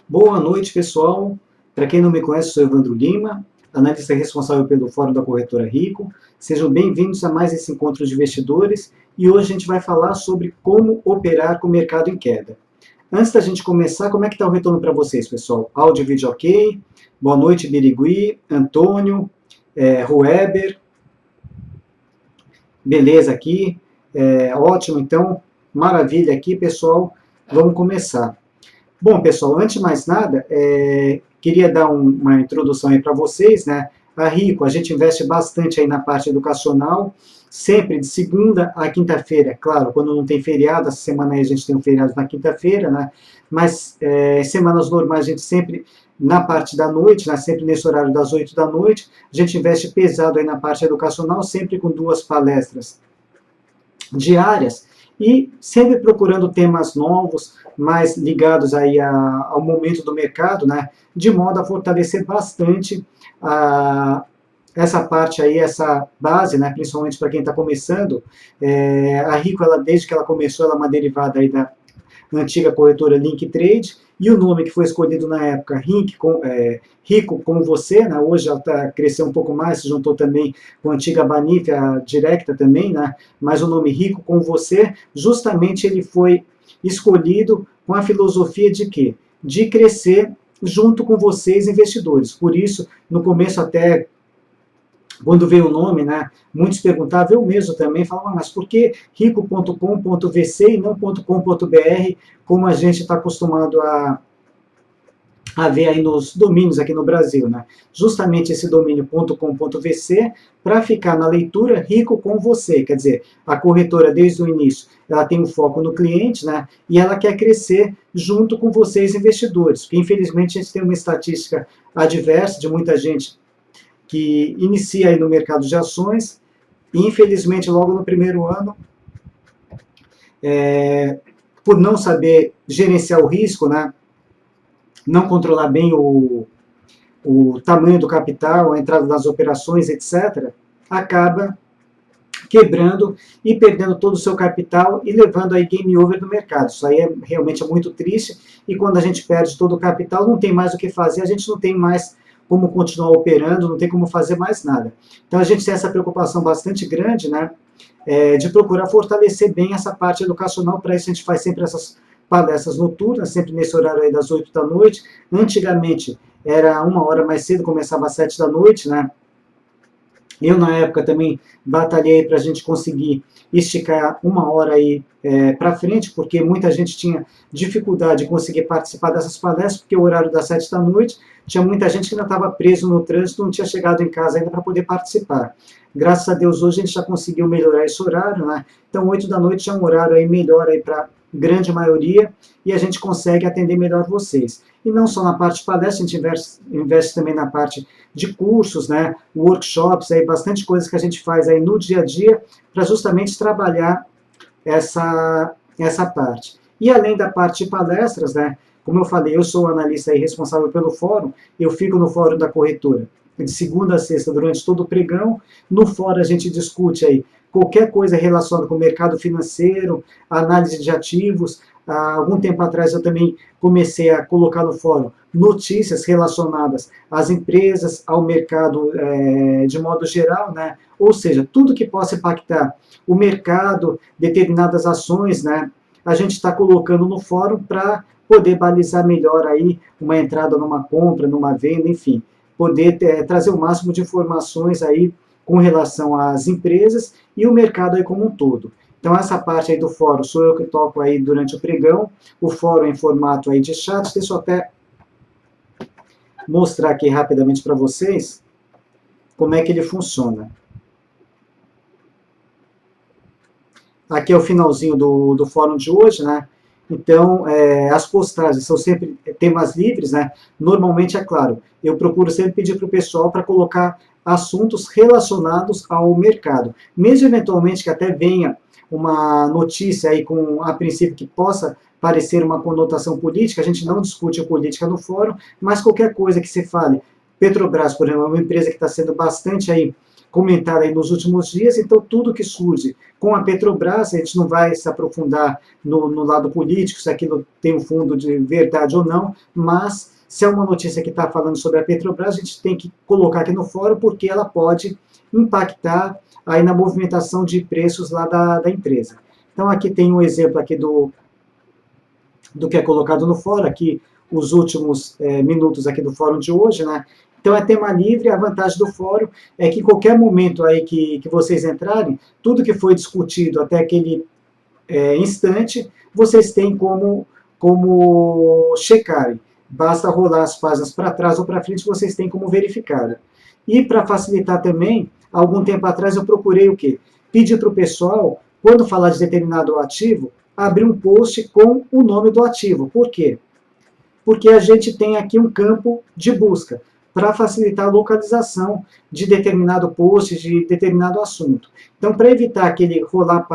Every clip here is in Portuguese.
Boa noite, pessoal. Para quem não me conhece, sou Evandro Lima, analista responsável pelo Fórum da Corretora Rico. Sejam bem-vindos a mais esse encontro de investidores e hoje a gente vai falar sobre como operar com o mercado em queda. Antes da gente começar, como é que está o retorno para vocês, pessoal? Áudio e vídeo ok? Boa noite, Birigui, Antônio, Rueber. Beleza aqui. Ótimo, então, maravilha aqui, pessoal. Vamos começar. Bom, pessoal, antes de mais nada, queria dar uma introdução aí para vocês, né? A Rico, a gente investe bastante aí na parte educacional, sempre de segunda a quinta-feira, claro, quando não tem feriado, essa semana aí a gente tem um feriado na quinta-feira, né? Mas semanas normais a gente sempre na parte da noite, né? Sempre nesse horário das 8 da noite, a gente investe pesado aí na parte educacional, sempre com 2 palestras diárias e sempre procurando temas novos, mais ligados aí ao momento do mercado, né, de modo a fortalecer bastante essa parte aí, essa base, né, principalmente para quem está começando. A Rico, ela, desde que ela começou, ela é uma derivada aí da antiga corretora Link Trade, e o nome que foi escolhido na época, Rico como você, né? Hoje ela cresceu um pouco mais, se juntou também com a antiga Banif, a Directa também, né? Mas o nome Rico como você, justamente ele foi escolhido com a filosofia de quê? De crescer junto com vocês, investidores. Por isso, no começo até quando veio o nome, né, muitos perguntavam, eu mesmo também, falavam, mas por que rico.com.vc e não .com.br, como a gente está acostumado a ver aí nos domínios aqui no Brasil, né? Justamente esse domínio .com.vc para ficar na leitura rico com você, quer dizer, a corretora desde o início, ela tem um foco no cliente, né? E ela quer crescer junto com vocês investidores, porque infelizmente a gente tem uma estatística adversa de muita gente que inicia aí no mercado de ações, e infelizmente logo no primeiro ano, por não saber gerenciar o risco, né, não controlar bem o tamanho do capital, a entrada das operações, etc., acaba quebrando e perdendo todo o seu capital e levando aí game over no mercado. Isso aí realmente é muito triste, e quando a gente perde todo o capital, não tem mais o que fazer, a gente não tem mais como continuar operando, não tem como fazer mais nada. Então a gente tem essa preocupação bastante grande, né, de procurar fortalecer bem essa parte educacional. Para isso a gente faz sempre essas palestras noturnas, sempre nesse horário aí das 8 da noite. Antigamente era 1 hora mais cedo, começava às 7 da noite, né? Eu, na época, também batalhei para a gente conseguir esticar 1 hora aí para frente, porque muita gente tinha dificuldade de conseguir participar dessas palestras, porque o horário das 7 da noite, tinha muita gente que ainda estava preso no trânsito, não tinha chegado em casa ainda para poder participar. Graças a Deus, hoje a gente já conseguiu melhorar esse horário, né? Então, 8 da noite é um horário aí melhor aí para grande maioria, e a gente consegue atender melhor vocês. E não só na parte de palestra, a gente investe também na parte de cursos, né, workshops, aí, bastante coisas que a gente faz aí no dia a dia para justamente trabalhar essa parte. E além da parte de palestras, né, como eu falei, eu sou analista aí responsável pelo fórum, eu fico no fórum da corretora de segunda a sexta durante todo o pregão. No fórum a gente discute aí qualquer coisa relacionada com o mercado financeiro, análise de ativos. Há algum tempo atrás eu também comecei a colocar no fórum notícias relacionadas às empresas, ao mercado de modo geral, né? Ou seja, tudo que possa impactar o mercado, determinadas ações, né? A gente está colocando no fórum para poder balizar melhor aí uma entrada numa compra, numa venda, enfim, poder trazer o máximo de informações aí com relação às empresas e o mercado aí como um todo. Então, essa parte aí do fórum sou eu que toco aí durante o pregão. O fórum é em formato aí de chat. Deixa eu até mostrar aqui rapidamente para vocês como é que ele funciona. Aqui é o finalzinho do fórum de hoje, né? Então, as postagens são sempre temas livres, né? Normalmente, é claro, eu procuro sempre pedir para o pessoal para colocar assuntos relacionados ao mercado. Mesmo eventualmente que até venha uma notícia aí com, a princípio, que possa parecer uma conotação política, a gente não discute a política no fórum, mas qualquer coisa que se fale, Petrobras, por exemplo, é uma empresa que está sendo bastante aí comentada aí nos últimos dias, então tudo que surge com a Petrobras, a gente não vai se aprofundar no lado político, se aquilo tem um fundo de verdade ou não, mas se é uma notícia que está falando sobre a Petrobras, a gente tem que colocar aqui no fórum, porque ela pode impactar aí na movimentação de preços lá da empresa. Então aqui tem um exemplo aqui do que é colocado no fórum, aqui os últimos minutos aqui do fórum de hoje, né? Então é tema livre, a vantagem do fórum é que em qualquer momento aí que vocês entrarem, tudo que foi discutido até aquele instante, vocês têm como checarem. Basta rolar as páginas para trás ou para frente, vocês têm como verificar. E para facilitar também, algum tempo atrás eu procurei o quê? Pedir para o pessoal, quando falar de determinado ativo, abrir um post com o nome do ativo. Por quê? Porque a gente tem aqui um campo de busca para facilitar a localização de determinado post, de determinado assunto. Então, para evitar aquele rolar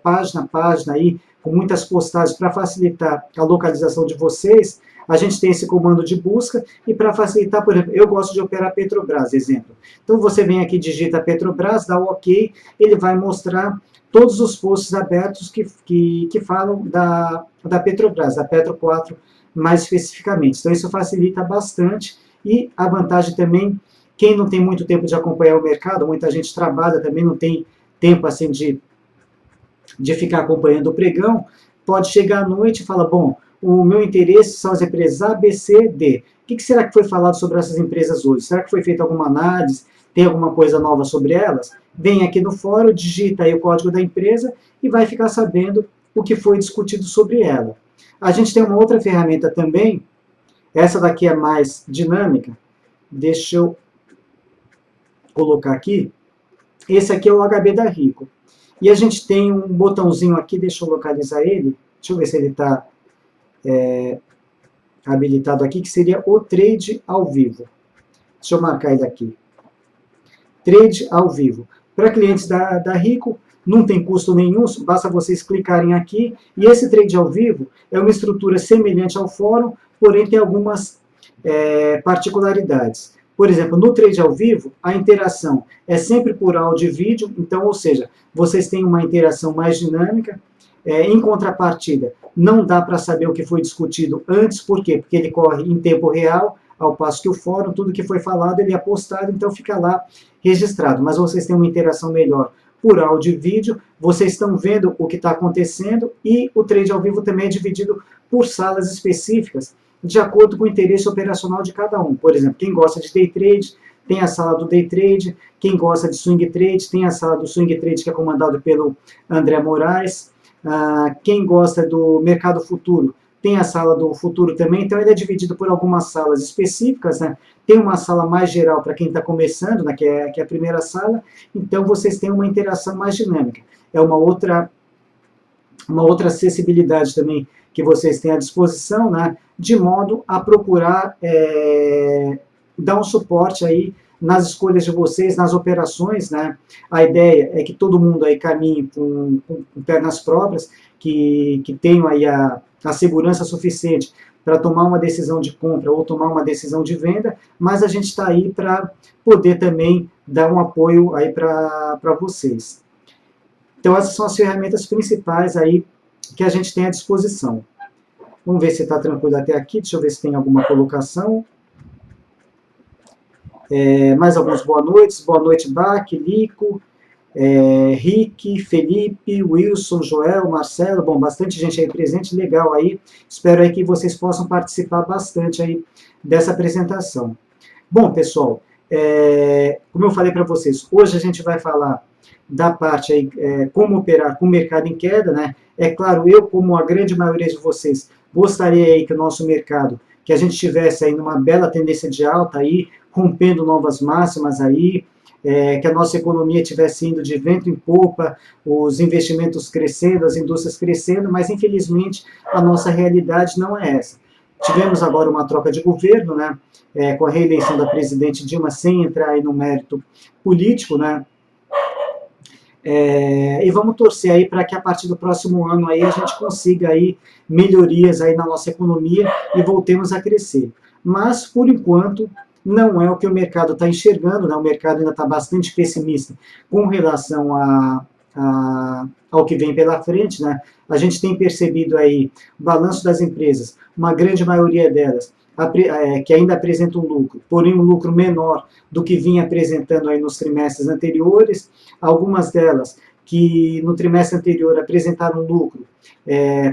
página a página aí, com muitas postagens para facilitar a localização de vocês, a gente tem esse comando de busca, e para facilitar, por exemplo, eu gosto de operar Petrobras, exemplo. Então, você vem aqui, digita Petrobras, dá o OK, ele vai mostrar todos os posts abertos que falam da Petrobras, da Petro 4 mais especificamente. Então, isso facilita bastante. E a vantagem também, quem não tem muito tempo de acompanhar o mercado, muita gente trabalha também, não tem tempo assim de ficar acompanhando o pregão, pode chegar à noite e falar, bom, o meu interesse são as empresas A, B, C, D. O que será que foi falado sobre essas empresas hoje? Será que foi feita alguma análise? Tem alguma coisa nova sobre elas? Vem aqui no fórum, digita aí o código da empresa e vai ficar sabendo o que foi discutido sobre ela. A gente tem uma outra ferramenta também, essa daqui é mais dinâmica, deixa eu colocar aqui, esse aqui é o HB da Rico. E a gente tem um botãozinho aqui, deixa eu localizar ele, deixa eu ver se ele está habilitado aqui, que seria o Trade ao Vivo. Deixa eu marcar ele aqui. Trade ao Vivo. Para clientes da Rico, não tem custo nenhum, basta vocês clicarem aqui, e esse Trade ao Vivo é uma estrutura semelhante ao fórum, porém tem algumas particularidades. Por exemplo, no Trade ao Vivo, a interação é sempre por áudio e vídeo, então, ou seja, vocês têm uma interação mais dinâmica. Em contrapartida, não dá para saber o que foi discutido antes, por quê? Porque ele corre em tempo real, ao passo que o fórum, tudo que foi falado, ele é postado, então fica lá registrado. Mas vocês têm uma interação melhor por áudio e vídeo, vocês estão vendo o que está acontecendo, e o Trade ao Vivo também é dividido por salas específicas, de acordo com o interesse operacional de cada um. Por exemplo, quem gosta de Day Trade, tem a sala do Day Trade, quem gosta de Swing Trade, tem a sala do Swing Trade, que é comandado pelo André Moraes, quem gosta do Mercado Futuro, tem a sala do Futuro também, então ele é dividido por algumas salas específicas, né? Tem uma sala mais geral para quem está começando, né, que é a primeira sala, então vocês têm uma interação mais dinâmica. É uma outra acessibilidade também que vocês têm à disposição, né, de modo a procurar dar um suporte aí nas escolhas de vocês, nas operações, né? A ideia é que todo mundo aí caminhe com pernas próprias, que tenham aí a segurança suficiente para tomar uma decisão de compra ou tomar uma decisão de venda, mas a gente está aí para poder também dar um apoio aí para vocês. Então essas são as ferramentas principais aí que a gente tem à disposição. Vamos ver se está tranquilo até aqui, deixa eu ver se tem alguma colocação. Mais alguns boa noite Bach, Lico, Rick, Felipe, Wilson, Joel, Marcelo, bom, bastante gente aí presente, legal aí, espero aí que vocês possam participar bastante aí dessa apresentação. Bom, pessoal, como eu falei para vocês, hoje a gente vai falar da parte aí, como operar com o mercado em queda, né? É claro, eu, como a grande maioria de vocês, gostaria aí que o nosso mercado, que a gente tivesse aí numa bela tendência de alta aí, rompendo novas máximas aí, que a nossa economia estivesse indo de vento em popa, os investimentos crescendo, as indústrias crescendo, mas infelizmente a nossa realidade não é essa. Tivemos agora uma troca de governo, né, com a reeleição da presidente Dilma, sem entrar aí no mérito político, né, e vamos torcer aí para que a partir do próximo ano aí a gente consiga aí melhorias aí na nossa economia e voltemos a crescer. Mas, por enquanto, não é o que o mercado está enxergando, né? O mercado ainda está bastante pessimista com relação ao que vem pela frente, né? A gente tem percebido aí o balanço das empresas, uma grande maioria delas que ainda apresentam lucro, porém um lucro menor do que vinha apresentando aí nos trimestres anteriores, algumas delas que no trimestre anterior apresentaram lucro,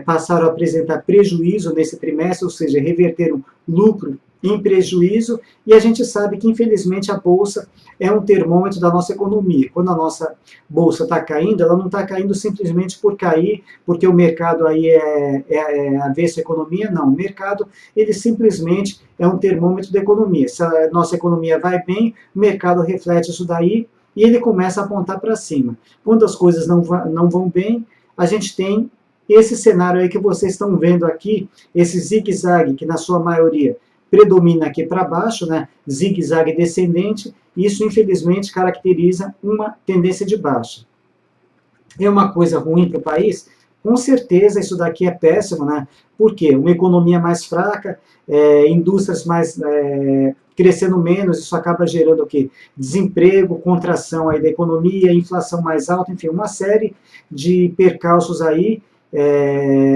passaram a apresentar prejuízo nesse trimestre, ou seja, reverteram lucro em prejuízo, e a gente sabe que, infelizmente, a Bolsa é um termômetro da nossa economia. Quando a nossa Bolsa está caindo, ela não está caindo simplesmente por cair, porque o mercado aí é avesso à economia, não. O mercado, ele simplesmente é um termômetro da economia. Se a nossa economia vai bem, o mercado reflete isso daí, e ele começa a apontar para cima. Quando as coisas não vão bem, a gente tem esse cenário aí que vocês estão vendo aqui, esse zigue-zague, que na sua maioria predomina aqui para baixo, né? Zigue-zague descendente, isso infelizmente caracteriza uma tendência de baixa. É uma coisa ruim para o país? Com certeza isso daqui é péssimo, né? Por quê? Uma economia mais fraca, indústrias mais crescendo menos, isso acaba gerando o quê? Desemprego, contração aí da economia, inflação mais alta, enfim, uma série de percalços aí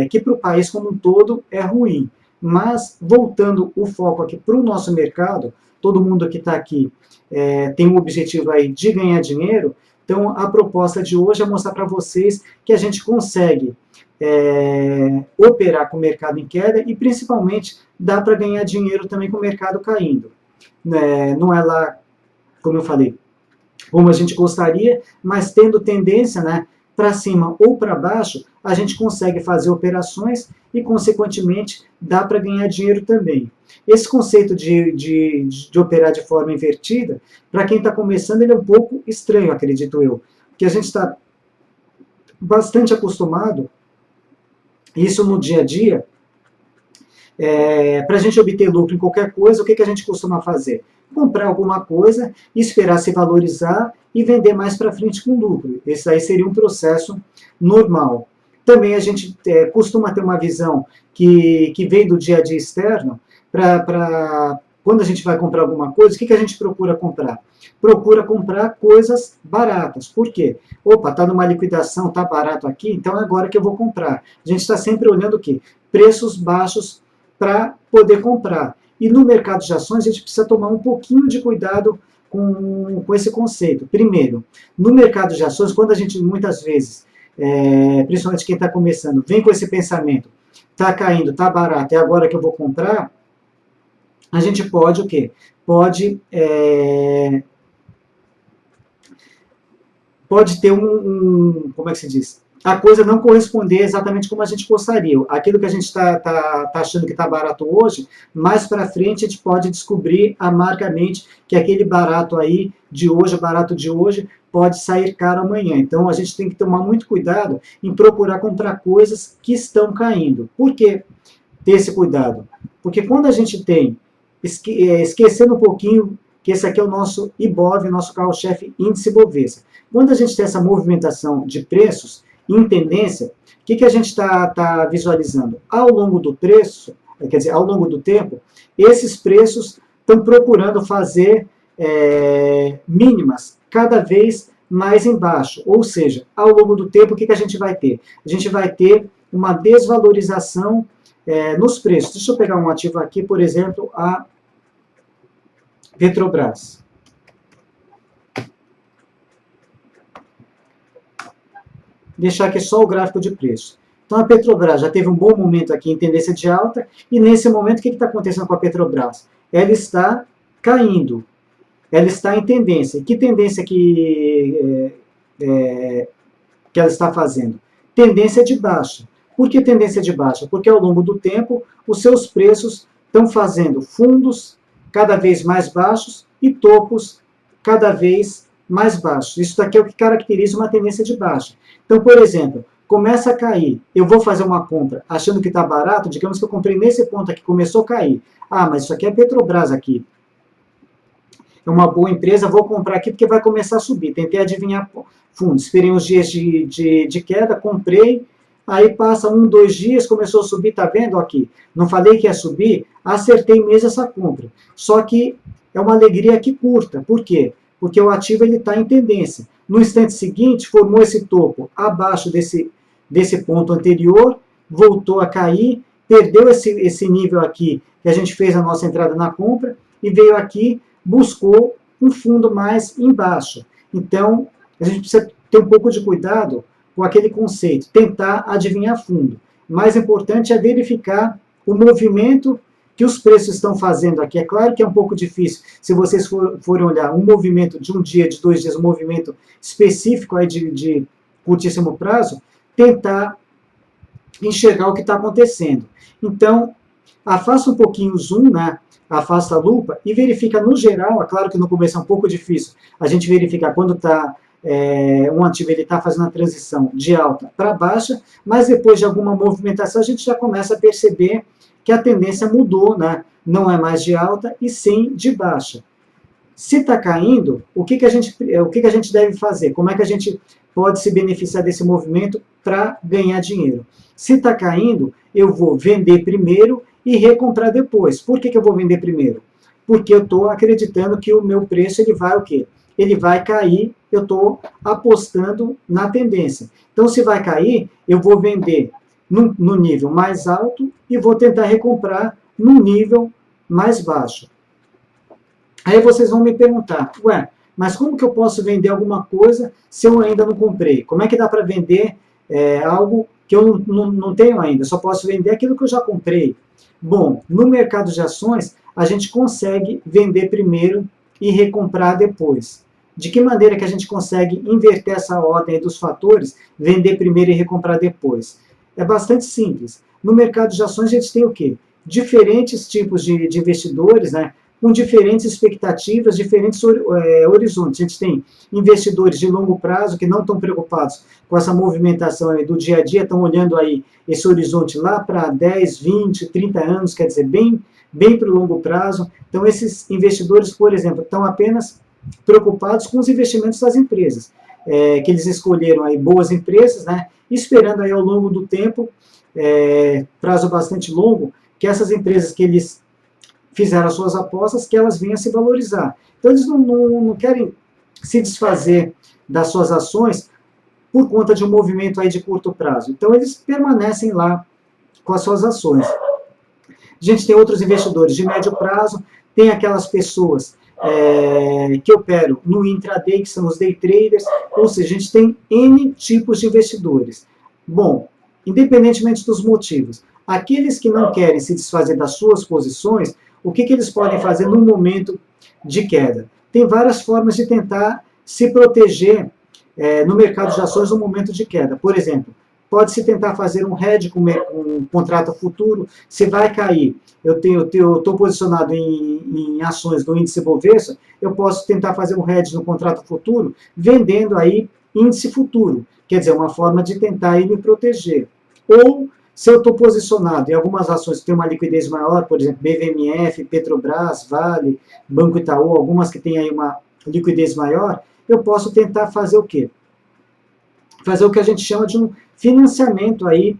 que para o país como um todo é ruim. Mas, voltando o foco aqui para o nosso mercado, todo mundo que está aqui tem um objetivo aí de ganhar dinheiro, então a proposta de hoje é mostrar para vocês que a gente consegue operar com o mercado em queda e, principalmente, dá para ganhar dinheiro também com o mercado caindo. Não é lá, como eu falei, como a gente gostaria, mas tendo tendência, né, para cima ou para baixo, a gente consegue fazer operações e, consequentemente, dá para ganhar dinheiro também. Esse conceito de operar de forma invertida, para quem está começando, ele é um pouco estranho, acredito eu, porque a gente está bastante acostumado, isso no dia a dia, para a gente obter lucro em qualquer coisa, o que a gente costuma fazer? Comprar alguma coisa, esperar se valorizar e vender mais para frente com lucro. Esse aí seria um processo normal. Também a gente costuma ter uma visão que vem do dia a dia externo, para quando a gente vai comprar alguma coisa, o que a gente procura comprar? Procura comprar coisas baratas. Por quê? Opa, está numa liquidação, está barato aqui, então é agora que eu vou comprar. A gente está sempre olhando o quê? Preços baixos para poder comprar. E no mercado de ações a gente precisa tomar um pouquinho de cuidado com esse conceito. Primeiro, no mercado de ações, quando a gente muitas vezes, principalmente quem está começando, vem com esse pensamento, está caindo, está barato, é agora que eu vou comprar, a gente pode o quê? Pode ter como é que se diz? A coisa não corresponder exatamente como a gente gostaria. Aquilo que a gente está achando que está barato hoje, mais para frente a gente pode descobrir amargamente que aquele barato aí de hoje, o barato de hoje, pode sair caro amanhã. Então a gente tem que tomar muito cuidado em procurar comprar coisas que estão caindo. Por que ter esse cuidado? Porque quando a gente tem, esquecendo um pouquinho que esse aqui é o nosso IBOV, nosso carro-chefe índice Bovespa. Quando a gente tem essa movimentação de preços, em tendência, o que a gente está visualizando? Ao longo do preço, quer dizer, ao longo do tempo, esses preços estão procurando fazer mínimas cada vez mais embaixo. Ou seja, ao longo do tempo, o que a gente vai ter? A gente vai ter uma desvalorização nos preços. Deixa eu pegar um ativo aqui, por exemplo, a Petrobras. Deixar aqui só o gráfico de preço. Então a Petrobras já teve um bom momento aqui em tendência de alta, e nesse momento o que está acontecendo com a Petrobras? Ela está caindo, ela está em tendência. Que tendência que ela está fazendo? Tendência de baixa. Por que tendência de baixa? Porque ao longo do tempo os seus preços estão fazendo fundos cada vez mais baixos e topos cada vez mais baixos. Isso daqui é o que caracteriza uma tendência de baixa. Então, por exemplo, começa a cair, eu vou fazer uma compra achando que está barato, digamos que eu comprei nesse ponto aqui, começou a cair. Ah, mas isso aqui é Petrobras aqui. É uma boa empresa, vou comprar aqui porque vai começar a subir. Tentei adivinhar fundos, esperei uns dias de queda, comprei, Aí passa 1, 2 dias, começou a subir, tá vendo aqui? Não falei que ia subir, acertei mesmo essa compra. Só que é uma alegria que curta. Por quê? Porque o ativo está em tendência. No instante seguinte, formou esse topo abaixo desse ponto anterior, voltou a cair, perdeu esse nível aqui que a gente fez a nossa entrada na compra e veio aqui, buscou um fundo mais embaixo. Então, a gente precisa ter um pouco de cuidado com aquele conceito, tentar adivinhar fundo. O mais importante é verificar o movimento que os preços estão fazendo aqui. É claro que é um pouco difícil, se vocês forem olhar um movimento de 1 dia, de 2 dias, um movimento específico aí de curtíssimo prazo, tentar enxergar o que está acontecendo. Então, afasta um pouquinho o zoom, né? Afasta a lupa e verifica no geral. É claro que no começo é um pouco difícil a gente verificar quando está um ativo está fazendo a transição de alta para baixa, mas depois de alguma movimentação a gente já começa a perceber que a tendência mudou, né? Não é mais de alta e sim de baixa. Se está caindo, o que a gente deve fazer? Como é que a gente pode se beneficiar desse movimento para ganhar dinheiro? Se está caindo, eu vou vender primeiro e recomprar depois. Por que eu vou vender primeiro? Porque eu estou acreditando que o meu preço ele vai o quê? Ele vai cair, eu estou apostando na tendência. Então, se vai cair, eu vou vender no nível mais alto e vou tentar recomprar no nível mais baixo. Aí vocês vão me perguntar, ué, mas como que eu posso vender alguma coisa se eu ainda não comprei? Como é que dá para vender algo que eu não tenho ainda? Só posso vender aquilo que eu já comprei. Bom, no mercado de ações, a gente consegue vender primeiro e recomprar depois. De que maneira que a gente consegue inverter essa ordem dos fatores, vender primeiro e recomprar depois? É bastante simples. No mercado de ações, a gente tem o quê? Diferentes tipos de investidores, né? Com diferentes expectativas, diferentes horizontes. A gente tem investidores de longo prazo que não estão preocupados com essa movimentação aí do dia a dia, estão olhando aí esse horizonte lá para 10, 20, 30 anos, quer dizer, bem para o longo prazo. Então, esses investidores, por exemplo, estão apenas preocupados com os investimentos das empresas, que eles escolheram aí boas empresas, né, esperando aí ao longo do tempo, prazo bastante longo, que essas empresas que eles fizeram as suas apostas, que elas venham a se valorizar. Então, eles não querem se desfazer das suas ações por conta de um movimento aí de curto prazo. Então, eles permanecem lá com as suas ações. A gente tem outros investidores de médio prazo, tem aquelas pessoas que operam no intraday, que são os day traders, ou seja, a gente tem N tipos de investidores. Bom, independentemente dos motivos, aqueles que não querem se desfazer das suas posições, o que eles podem fazer no momento de queda? Tem várias formas de tentar se proteger no mercado de ações no momento de queda. Por exemplo, pode-se tentar fazer um hedge com um contrato futuro. Se vai cair, eu estou posicionado em ações do índice Bovespa, eu posso tentar fazer um hedge no contrato futuro, vendendo aí índice futuro. Quer dizer, uma forma de tentar aí me proteger. Ou, se eu estou posicionado em algumas ações que têm uma liquidez maior, por exemplo, BVMF, Petrobras, Vale, Banco Itaú, algumas que têm aí uma liquidez maior, eu posso tentar fazer o quê? Fazer o que a gente chama de um financiamento aí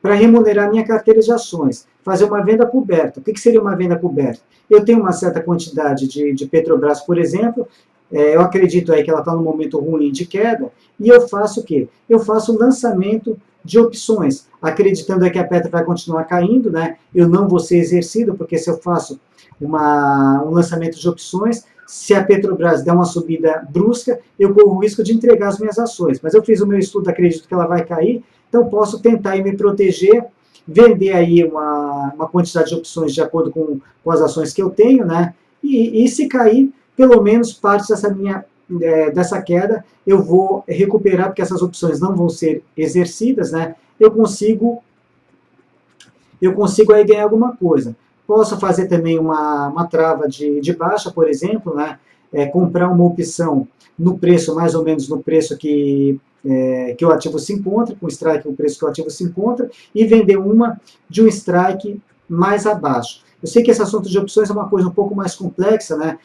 para remunerar minha carteira de ações. Fazer uma venda coberta. O que seria uma venda coberta? Eu tenho uma certa quantidade de Petrobras, por exemplo, eu acredito aí que ela está num momento ruim de queda, e eu faço o quê? Eu faço o lançamento de opções, acreditando aí que a Petro vai continuar caindo, né? Eu não vou ser exercido, porque se eu faço um lançamento de opções, se a Petrobras der uma subida brusca, eu corro o risco de entregar as minhas ações. Mas eu fiz o meu estudo, acredito que ela vai cair, então posso tentar aí me proteger, vender aí uma quantidade de opções de acordo com as ações que eu tenho, né? E se cair, pelo menos parte dessa queda eu vou recuperar, porque essas opções não vão ser exercidas, né? Eu consigo aí ganhar alguma coisa. Posso fazer também uma trava de baixa, por exemplo, né? Comprar uma opção no preço, mais ou menos no preço que o ativo se encontra, com o strike, o preço que o ativo se encontra, e vender uma de um strike mais abaixo. Eu sei que esse assunto de opções é uma coisa um pouco mais complexa, né?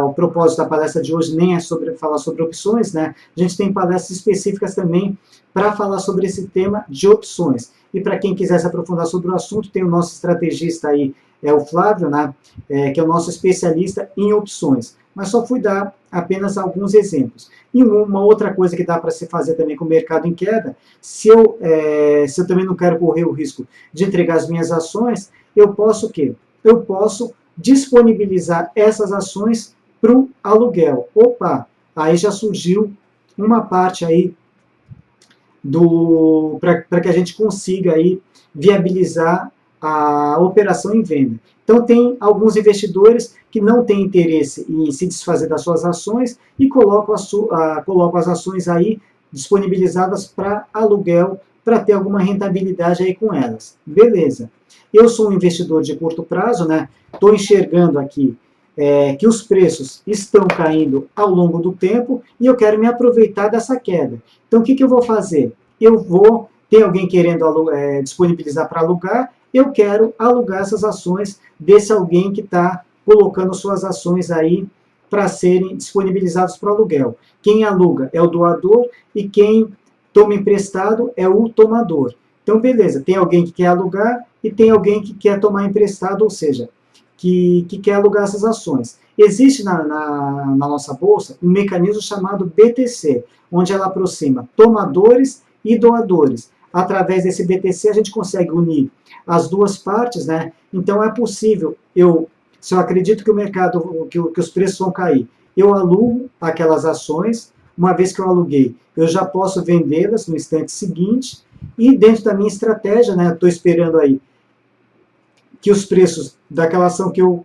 O propósito da palestra de hoje nem é sobre falar sobre opções, né? A gente tem palestras específicas também para falar sobre esse tema de opções. E para quem quiser se aprofundar sobre o assunto, tem o nosso estrategista aí, o Flávio, né? Que é o nosso especialista em opções. Mas só fui dar apenas alguns exemplos. E uma outra coisa que dá para se fazer também com o mercado em queda, se eu também não quero correr o risco de entregar as minhas ações, eu posso o quê? Eu posso disponibilizar essas ações para o aluguel. Opa, aí já surgiu uma parte aí para que a gente consiga aí viabilizar a operação em venda. Então, tem alguns investidores que não têm interesse em se desfazer das suas ações e colocam as ações aí disponibilizadas para aluguel, para ter alguma rentabilidade aí com elas. Beleza. Eu sou um investidor de curto prazo, né? Estou enxergando aqui que os preços estão caindo ao longo do tempo e eu quero me aproveitar dessa queda. Então, o que eu vou fazer? Tem alguém querendo disponibilizar para alugar, eu quero alugar essas ações desse alguém que está colocando suas ações aí para serem disponibilizadas para aluguel. Quem aluga é o doador e quem toma emprestado é o tomador. Então, beleza, tem alguém que quer alugar e tem alguém que quer tomar emprestado, ou seja, que quer alugar essas ações. Existe na nossa bolsa um mecanismo chamado BTC, onde ela aproxima tomadores e doadores. Através desse BTC a gente consegue unir as duas partes, né? Então é possível, se eu acredito que o mercado, que os preços vão cair, eu alugo aquelas ações, uma vez que eu aluguei, eu já posso vendê-las no instante seguinte, e dentro da minha estratégia, né, estou esperando aí que os preços daquela ação que eu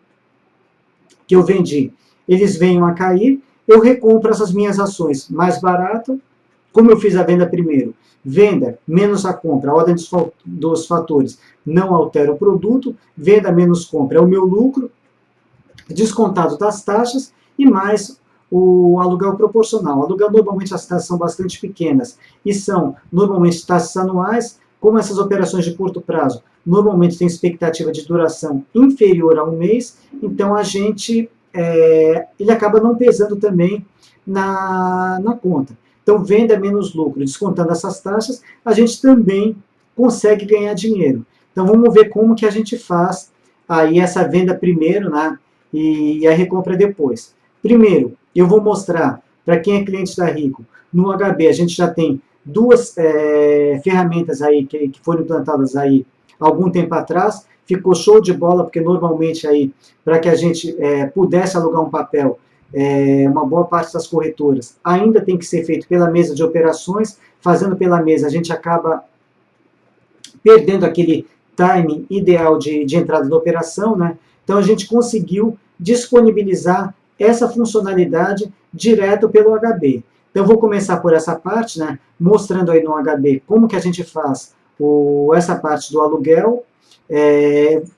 vendi, eles venham a cair, eu recompro essas minhas ações mais barato, como eu fiz a venda primeiro, venda menos a compra, a ordem dos fatores não altera o produto, venda menos compra é o meu lucro, descontado das taxas e mais o aluguel proporcional. O aluguel, normalmente as taxas são bastante pequenas e são normalmente taxas anuais, como essas operações de curto prazo normalmente têm expectativa de duração inferior a um mês, então ele acaba não pesando também na conta. Então, venda menos lucro, descontando essas taxas, a gente também consegue ganhar dinheiro. Então, vamos ver como que a gente faz aí essa venda primeiro, né, e a recompra depois. Primeiro, eu vou mostrar para quem é cliente da Rico, no HB a gente já tem duas ferramentas aí que foram implantadas aí algum tempo atrás, ficou show de bola, porque normalmente aí, para que a gente pudesse alugar um papel, uma boa parte das corretoras ainda tem que ser feito pela mesa de operações, fazendo pela mesa a gente acaba perdendo aquele timing ideal de entrada da operação, né? Então a gente conseguiu disponibilizar essa funcionalidade direto pelo HB. Então eu vou começar por essa parte, né, mostrando aí no HB como que a gente faz essa parte do aluguel.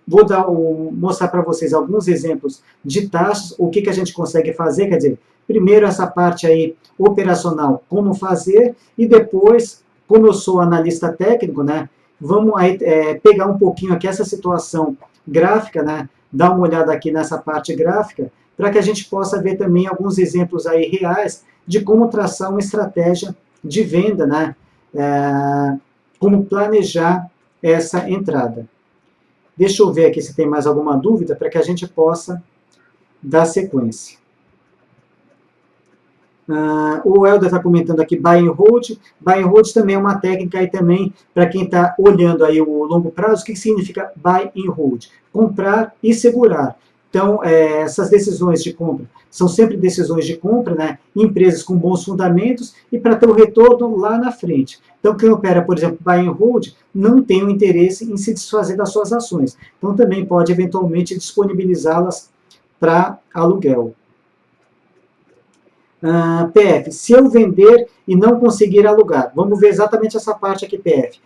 Vou mostrar para vocês alguns exemplos de taxas, o que a gente consegue fazer, quer dizer, primeiro essa parte aí operacional, como fazer, e depois, como eu sou analista técnico, né, vamos aí pegar um pouquinho aqui essa situação gráfica, né, dar uma olhada aqui nessa parte gráfica, para que a gente possa ver também alguns exemplos aí reais de como traçar uma estratégia de venda, né, como planejar essa entrada. Deixa eu ver aqui se tem mais alguma dúvida para que a gente possa dar sequência. O Helder está comentando aqui buy and hold. Buy and hold também é uma técnica aí também para quem está olhando aí o longo prazo. O que significa buy and hold? Comprar e segurar. Então, essas decisões de compra são sempre decisões de compra, né, em empresas com bons fundamentos e para ter o retorno lá na frente. Então, quem opera, por exemplo, buy and hold, não tem o interesse em se desfazer das suas ações. Então, também pode, eventualmente, disponibilizá-las para aluguel. PF, se eu vender e não conseguir alugar, vamos ver exatamente essa parte aqui, PF.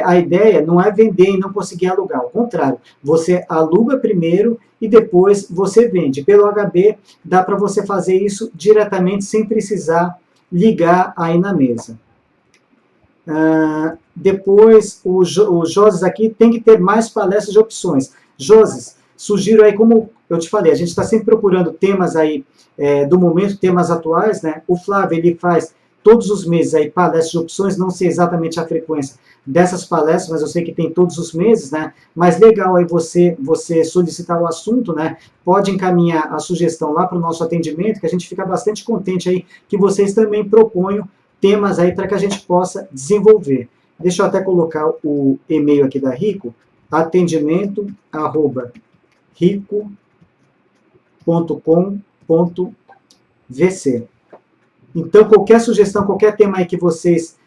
A ideia não é vender e não conseguir alugar, ao contrário, você aluga primeiro e depois você vende. Pelo HB, dá para você fazer isso diretamente, sem precisar ligar aí na mesa. Depois, o Joses aqui tem que ter mais palestras de opções. Joses, sugiro aí, como eu te falei, a gente está sempre procurando temas aí do momento, temas atuais, né? O Flávio, ele faz todos os meses aí palestras de opções, não sei exatamente a frequência dessas palestras, mas eu sei que tem todos os meses, né? Mas legal aí você solicitar o assunto, né? Pode encaminhar a sugestão lá para o nosso atendimento, que a gente fica bastante contente aí que vocês também proponham temas aí para que a gente possa desenvolver. Deixa eu até colocar o e-mail aqui da Rico, atendimento@rico.com.vc. Então, qualquer sugestão, qualquer tema aí que vocês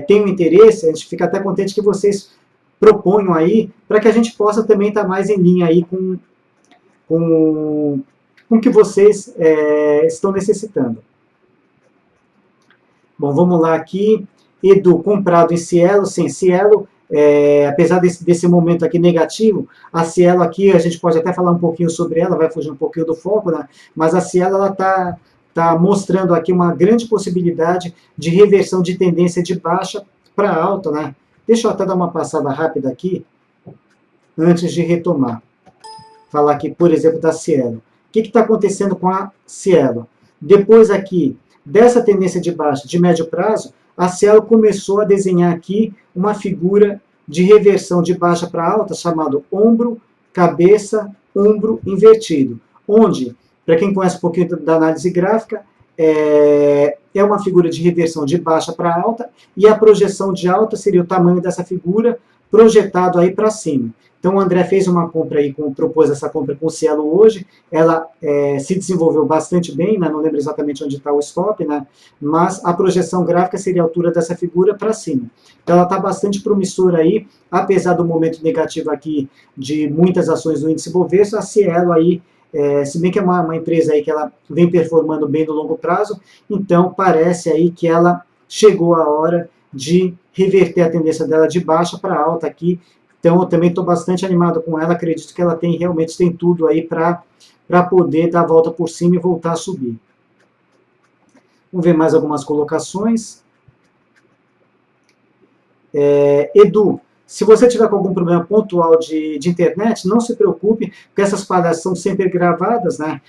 tenham interesse, a gente fica até contente que vocês proponham aí, para que a gente possa também estar mais em linha aí com o que vocês estão necessitando. Bom, vamos lá aqui. Edu, comprado em Cielo, sim, Cielo, apesar desse momento aqui negativo, a Cielo aqui, a gente pode até falar um pouquinho sobre ela, vai fugir um pouquinho do foco, né? Mas a Cielo, ela está mostrando aqui uma grande possibilidade de reversão de tendência de baixa para alta, né? Deixa eu até dar uma passada rápida aqui, antes de retomar. Falar aqui, por exemplo, da Cielo. O que está acontecendo com a Cielo? Depois aqui, dessa tendência de baixa de médio prazo, a Cielo começou a desenhar aqui uma figura de reversão de baixa para alta, chamado ombro, cabeça, ombro invertido, onde, para quem conhece um pouquinho da análise gráfica, é uma figura de reversão de baixa para alta, e a projeção de alta seria o tamanho dessa figura projetado aí para cima. Então, o André fez uma compra aí, propôs essa compra com o Cielo hoje, ela se desenvolveu bastante bem, né? Não lembro exatamente onde está o stop, né? Mas a projeção gráfica seria a altura dessa figura para cima. Então, ela está bastante promissora aí, apesar do momento negativo aqui de muitas ações do índice Bovespa, a Cielo aí, se bem que é uma empresa aí que ela vem performando bem no longo prazo, então parece aí que ela chegou a hora de reverter a tendência dela de baixa para alta aqui. Então, eu também estou bastante animado com ela, acredito que ela realmente tem tudo aí para poder dar a volta por cima e voltar a subir. Vamos ver mais algumas colocações. Edu, se você tiver com algum problema pontual de internet, não se preocupe, porque essas palestras são sempre gravadas, né?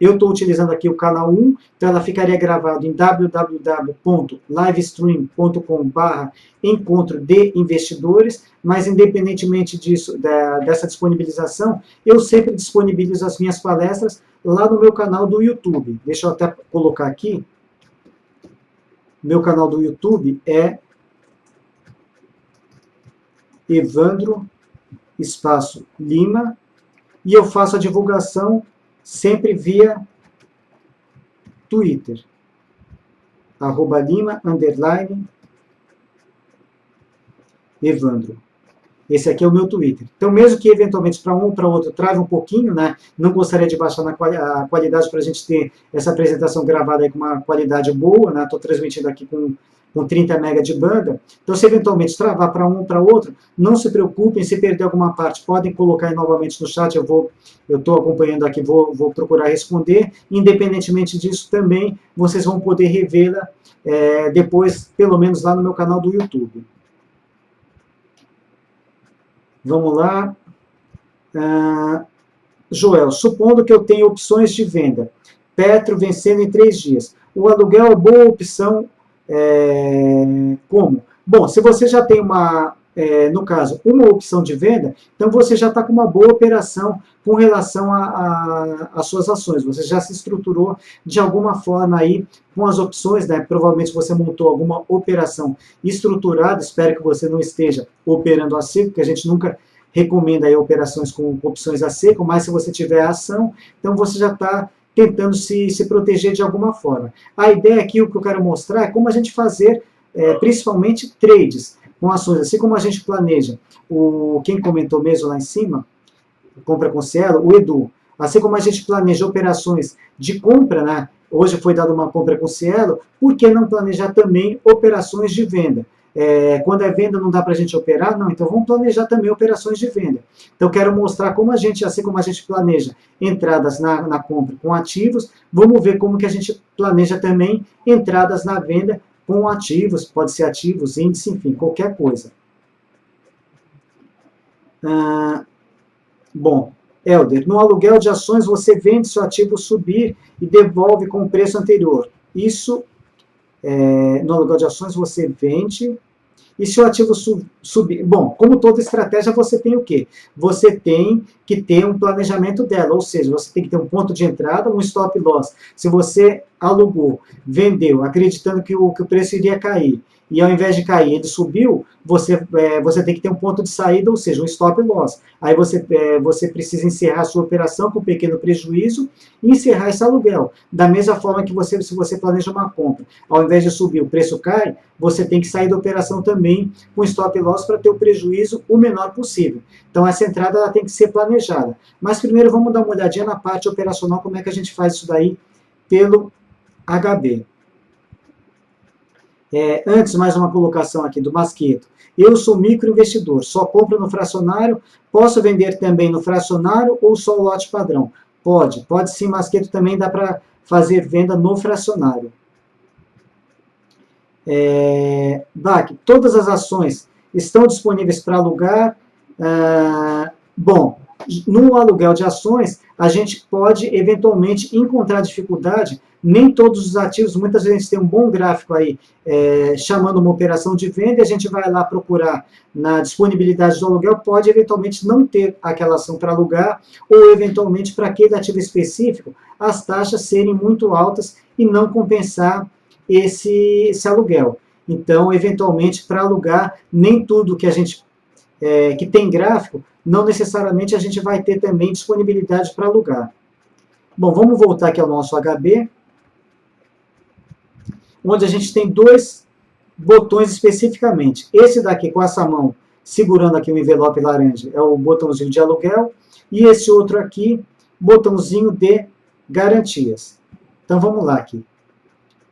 Eu estou utilizando aqui o canal 1, então ela ficaria gravada em www.livestream.com/encontro de investidores, mas independentemente disso, dessa disponibilização, eu sempre disponibilizo as minhas palestras lá no meu canal do YouTube. Deixa eu até colocar aqui. Meu canal do YouTube é Evandro espaço Lima, e eu faço a divulgação sempre via Twitter, @Lima_Evandro. Esse aqui é o meu Twitter. Então, mesmo que eventualmente para um ou para outro trave um pouquinho, né? Não gostaria de baixar a qualidade para a gente ter essa apresentação gravada aí com uma qualidade boa, né? Estou transmitindo aqui com 30 MB de banda. Então, se eventualmente travar para um ou para outro, não se preocupem, se perder alguma parte, podem colocar aí novamente no chat, eu estou acompanhando aqui, vou procurar responder. Independentemente disso, também vocês vão poder revê-la depois, pelo menos lá no meu canal do YouTube. Vamos lá. Joel, supondo que eu tenho opções de venda, Petro vencendo em 3 dias, o aluguel é boa opção, como? Bom, se você já tem no caso, uma opção de venda, então você já está com uma boa operação com relação às suas ações, você já se estruturou de alguma forma aí com as opções, né? Provavelmente você montou alguma operação estruturada, espero que você não esteja operando a seco, porque a gente nunca recomenda aí operações com opções a seco, mas se você tiver a ação, então você já está tentando se proteger de alguma forma. A ideia aqui, o que eu quero mostrar, é como a gente fazer, principalmente, trades com ações, assim como a gente planeja. Quem comentou mesmo lá em cima, compra com Cielo, o Edu, assim como a gente planeja operações de compra, né? Hoje foi dada uma compra com Cielo, por que não planejar também operações de venda? Quando é venda não dá para a gente operar? Não, então vamos planejar também operações de venda. Então quero mostrar como a gente, assim como a gente planeja entradas na compra com ativos, vamos ver como que a gente planeja também entradas na venda com ativos, pode ser ativos, índice, enfim, qualquer coisa. Bom, Helder, no aluguel de ações você vende seu ativo subir e devolve com o preço anterior. Isso, no aluguel de ações você vende e se o ativo subir... Bom, como toda estratégia, você tem o quê? Você tem que ter um planejamento dela, ou seja, você tem que ter um ponto de entrada, um stop loss. Se você alugou, vendeu, acreditando que o preço iria cair, e ao invés de cair, ele subiu, você tem que ter um ponto de saída, ou seja, um stop loss. Aí você precisa encerrar a sua operação com um pequeno prejuízo e encerrar esse aluguel. Da mesma forma que se você planeja uma compra, ao invés de subir, o preço cai, você tem que sair da operação também com stop loss para ter o prejuízo o menor possível. Então, essa entrada ela tem que ser planejada. Mas primeiro vamos dar uma olhadinha na parte operacional, como é que a gente faz isso daí pelo HB. Antes, mais uma colocação aqui do Masqueto. Eu sou microinvestidor, só compro no fracionário, posso vender também no fracionário ou só o lote padrão? Pode sim, Masqueto, também dá para fazer venda no fracionário. Bach, todas as ações estão disponíveis para alugar? Bom, no aluguel de ações, a gente pode eventualmente encontrar dificuldade. Nem todos os ativos, muitas vezes tem um bom gráfico aí, chamando uma operação de venda, e a gente vai lá procurar na disponibilidade do aluguel, pode eventualmente não ter aquela ação para alugar, ou eventualmente para aquele ativo específico, as taxas serem muito altas e não compensar esse aluguel. Então, eventualmente, para alugar, nem tudo que a gente que tem gráfico, não necessariamente a gente vai ter também disponibilidade para alugar. Bom, vamos voltar aqui ao nosso HB, onde a gente tem dois botões especificamente. Esse daqui com essa mão segurando aqui o envelope laranja é o botãozinho de aluguel, e esse outro aqui, botãozinho de garantias. Então vamos lá aqui,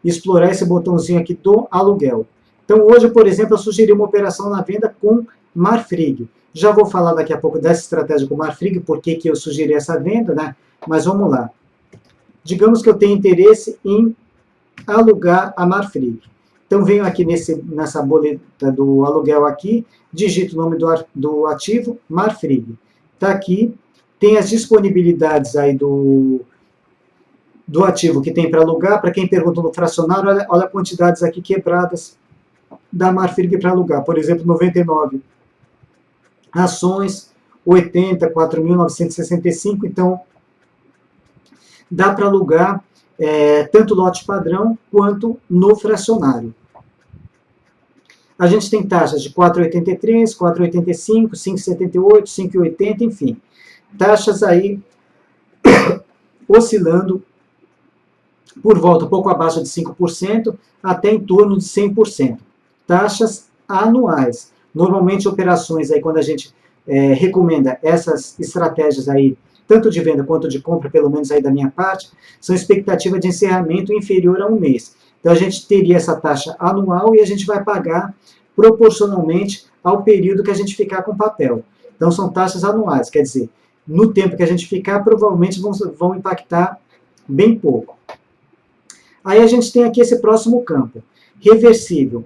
explorar esse botãozinho aqui do aluguel. Então hoje, por exemplo, eu sugeri uma operação na venda com Marfrig. Já vou falar daqui a pouco dessa estratégia com Marfrig, por que eu sugeri essa venda, né? Mas vamos lá. Digamos que eu tenho interesse em alugar a Marfrig. Então venho aqui nessa boleta do aluguel aqui, digito o nome do ativo, Marfrig. Está aqui, tem as disponibilidades aí do ativo que tem para alugar. Para quem pergunta no fracionário, olha as quantidades aqui quebradas da Marfrig para alugar. Por exemplo, 99 ações, 80, 4.965, então dá para alugar tanto lote padrão quanto no fracionário. A gente tem taxas de 4,83, 4,85, 5,78, 5,80, enfim. Taxas aí oscilando por volta um pouco abaixo de 5%, até em torno de 100%. Taxas anuais. Normalmente operações aí, quando a gente recomenda essas estratégias aí, tanto de venda quanto de compra, pelo menos aí da minha parte, são expectativa de encerramento inferior a um mês. Então a gente teria essa taxa anual e a gente vai pagar proporcionalmente ao período que a gente ficar com o papel. Então são taxas anuais, quer dizer, no tempo que a gente ficar, provavelmente vão impactar bem pouco. Aí a gente tem aqui esse próximo campo, reversível,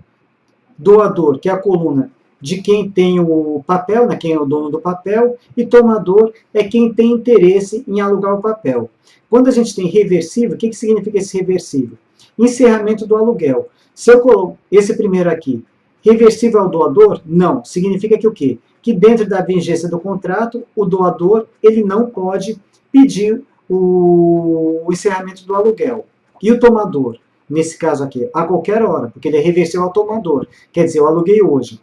doador, que é a coluna de quem tem o papel, né, quem é o dono do papel, e tomador é quem tem interesse em alugar o papel. Quando a gente tem reversível, o que significa esse reversível? Encerramento do aluguel. Se eu coloco esse primeiro aqui, reversível ao doador? Não. Significa que o quê? Que dentro da vigência do contrato, o doador ele não pode pedir o encerramento do aluguel. E o tomador? Nesse caso aqui, a qualquer hora, porque ele é reversível ao tomador. Quer dizer, eu aluguei hoje.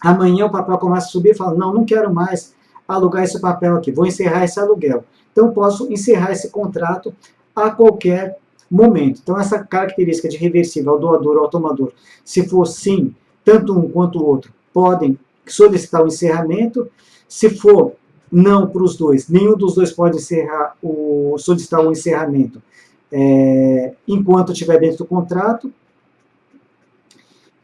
Amanhã o papel começa a subir e fala, não quero mais alugar esse papel aqui, vou encerrar esse aluguel. Então, posso encerrar esse contrato a qualquer momento. Então, essa característica de reversível ao doador ou ao tomador, se for sim, tanto um quanto o outro podem solicitar o encerramento. Se for não para os dois, nenhum dos dois pode solicitar o encerramento enquanto estiver dentro do contrato.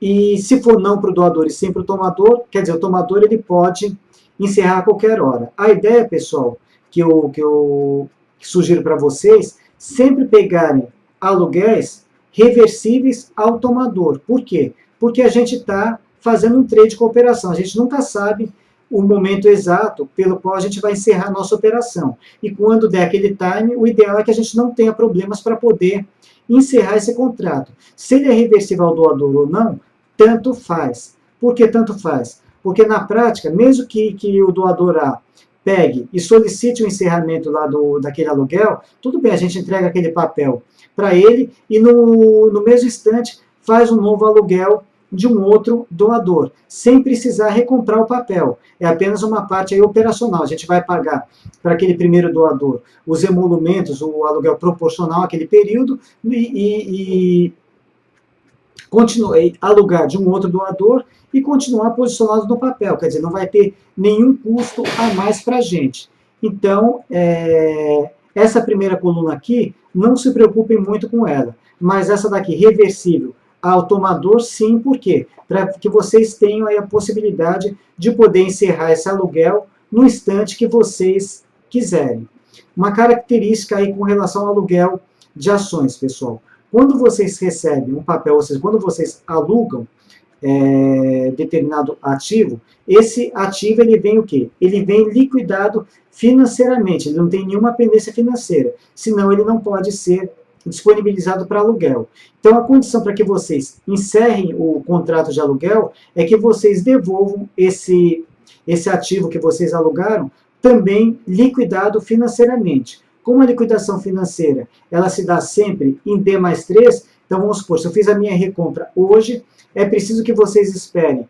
E se for não para o doador e sim para o tomador, quer dizer, o tomador ele pode encerrar a qualquer hora. A ideia, pessoal, que eu sugiro para vocês, sempre pegarem aluguéis reversíveis ao tomador. Por quê? Porque a gente está fazendo um trade com a operação. A gente nunca sabe o momento exato pelo qual a gente vai encerrar a nossa operação. E quando der aquele time, o ideal é que a gente não tenha problemas para poder encerrar esse contrato. Se ele é reversível ao doador ou não, tanto faz. Por que tanto faz? Porque na prática, mesmo que o doador A pegue e solicite o encerramento lá daquele aluguel, tudo bem, a gente entrega aquele papel para ele e no mesmo instante faz um novo aluguel de um outro doador, sem precisar recomprar o papel. É apenas uma parte aí operacional. A gente vai pagar para aquele primeiro doador os emolumentos, o aluguel proporcional àquele período e alugar de um outro doador e continuar posicionado no papel. Quer dizer, não vai ter nenhum custo a mais para a gente. Então, essa primeira coluna aqui, não se preocupem muito com ela. Mas essa daqui, reversível ao tomador, sim, por quê? Para que vocês tenham aí a possibilidade de poder encerrar esse aluguel no instante que vocês quiserem. Uma característica aí com relação ao aluguel de ações, pessoal. Quando vocês recebem um papel, ou seja, quando vocês alugam determinado ativo, esse ativo ele vem o quê? Ele vem liquidado financeiramente, ele não tem nenhuma pendência financeira, senão ele não pode ser disponibilizado para aluguel. Então, a condição para que vocês encerrem o contrato de aluguel é que vocês devolvam esse ativo que vocês alugaram também liquidado financeiramente. Como a liquidação financeira ela se dá sempre em D+3, então vamos supor, se eu fiz a minha recompra hoje, é preciso que vocês esperem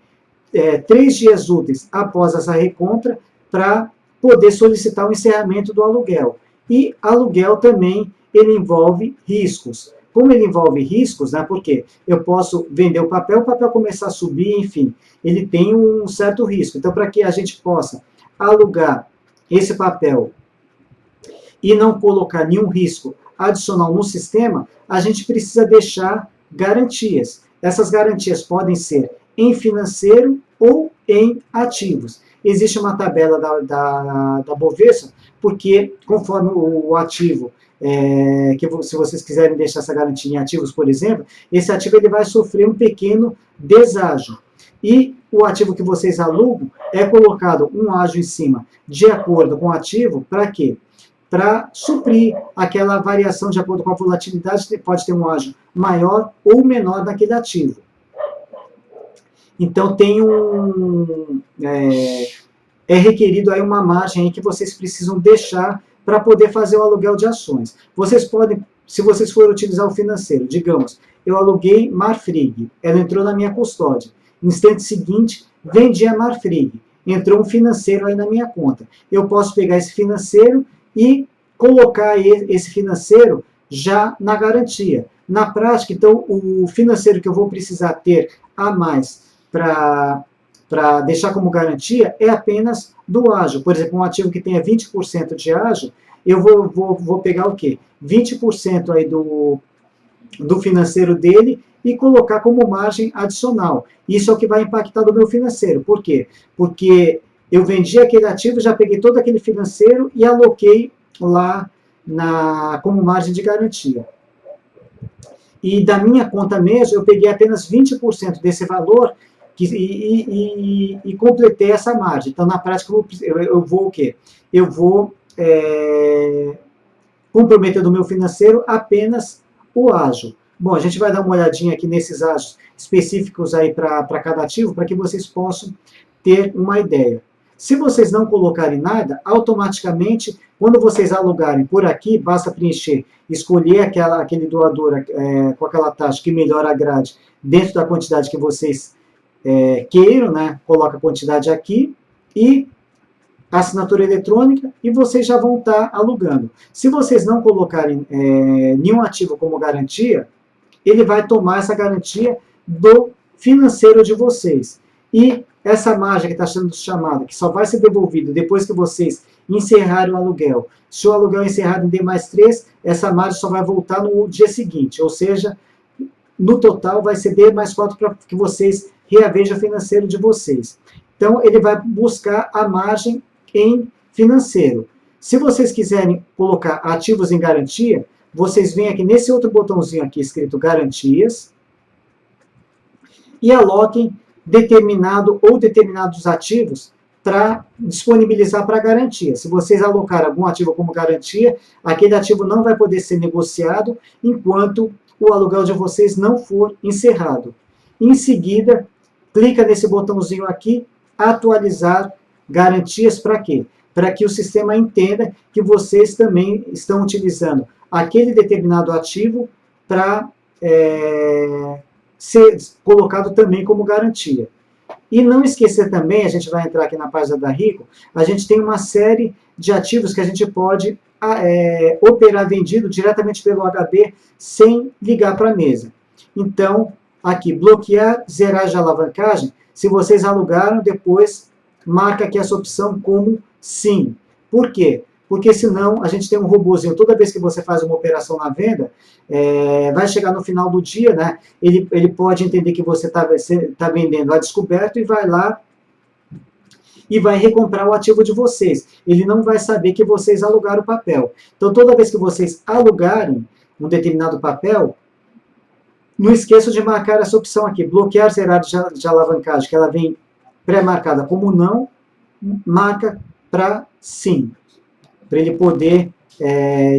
3 dias úteis após essa recompra para poder solicitar o encerramento do aluguel. E aluguel também ele envolve riscos. Como ele envolve riscos, né, porque eu posso vender o papel começar a subir, enfim, ele tem um certo risco. Então, para que a gente possa alugar esse papel e não colocar nenhum risco adicional no sistema, a gente precisa deixar garantias. Essas garantias podem ser em financeiro ou em ativos. Existe uma tabela da Bovespa, porque conforme o ativo, se vocês quiserem deixar essa garantia em ativos, por exemplo, esse ativo ele vai sofrer um pequeno deságio. E o ativo que vocês alugam é colocado um ágio em cima de acordo com o ativo, para quê? Para suprir aquela variação de acordo com a volatilidade, pode ter um ágio maior ou menor naquele ativo. Então, tem é requerido aí uma margem aí que vocês precisam deixar para poder fazer o aluguel de ações. Vocês podem, se vocês forem utilizar o financeiro, digamos, eu aluguei Marfrig, ela entrou na minha custódia. No instante seguinte, vendi a Marfrig, entrou um financeiro aí na minha conta. Eu posso pegar esse financeiro e colocar esse financeiro já na garantia. Na prática, então, o financeiro que eu vou precisar ter a mais para deixar como garantia é apenas do ágio. Por exemplo, um ativo que tenha 20% de ágio, eu vou pegar o quê? 20% aí do financeiro dele e colocar como margem adicional. Isso é o que vai impactar do meu financeiro. Por quê? Porque eu vendi aquele ativo, já peguei todo aquele financeiro e aloquei lá como margem de garantia. E da minha conta mesmo, eu peguei apenas 20% desse valor e completei essa margem. Então, na prática, eu vou o quê? Eu vou comprometer do meu financeiro apenas o ágio. Bom, a gente vai dar uma olhadinha aqui nesses ágios específicos aí para cada ativo, para que vocês possam ter uma ideia. Se vocês não colocarem nada, automaticamente, quando vocês alugarem por aqui, basta preencher, escolher aquele doador com aquela taxa que melhor agrade dentro da quantidade que vocês queiram, né? Coloca a quantidade aqui e a assinatura eletrônica e vocês já vão estar alugando. Se vocês não colocarem nenhum ativo como garantia, ele vai tomar essa garantia do financeiro de vocês. E essa margem que está sendo chamada, que só vai ser devolvida depois que vocês encerrarem o aluguel. Se o aluguel é encerrado em D+3, essa margem só vai voltar no dia seguinte, ou seja, no total vai ser D+4 para que vocês reavejam o financeiro de vocês. Então, ele vai buscar a margem em financeiro. Se vocês quiserem colocar ativos em garantia, vocês vêm aqui nesse outro botãozinho aqui escrito garantias e aloquem determinado ou determinados ativos para disponibilizar para garantia. Se vocês alocarem algum ativo como garantia, aquele ativo não vai poder ser negociado enquanto o aluguel de vocês não for encerrado. Em seguida, clica nesse botãozinho aqui, atualizar garantias para quê? Para que o sistema entenda que vocês também estão utilizando aquele determinado ativo para ser colocado também como garantia. E não esquecer também, a gente vai entrar aqui na página da Rico, a gente tem uma série de ativos que a gente pode operar vendido diretamente pelo HB sem ligar para a mesa. Então, aqui, bloquear, zerar de alavancagem, se vocês alugaram, depois marca aqui essa opção como sim. Por quê? Porque senão a gente tem um robozinho, toda vez que você faz uma operação na venda, vai chegar no final do dia, né? Ele pode entender que você está vendendo a descoberto e vai lá e vai recomprar o ativo de vocês. Ele não vai saber que vocês alugaram o papel. Então, toda vez que vocês alugarem um determinado papel, não esqueçam de marcar essa opção aqui, bloquear zerar de alavancagem, que ela vem pré-marcada como não, marca para sim, para ele poder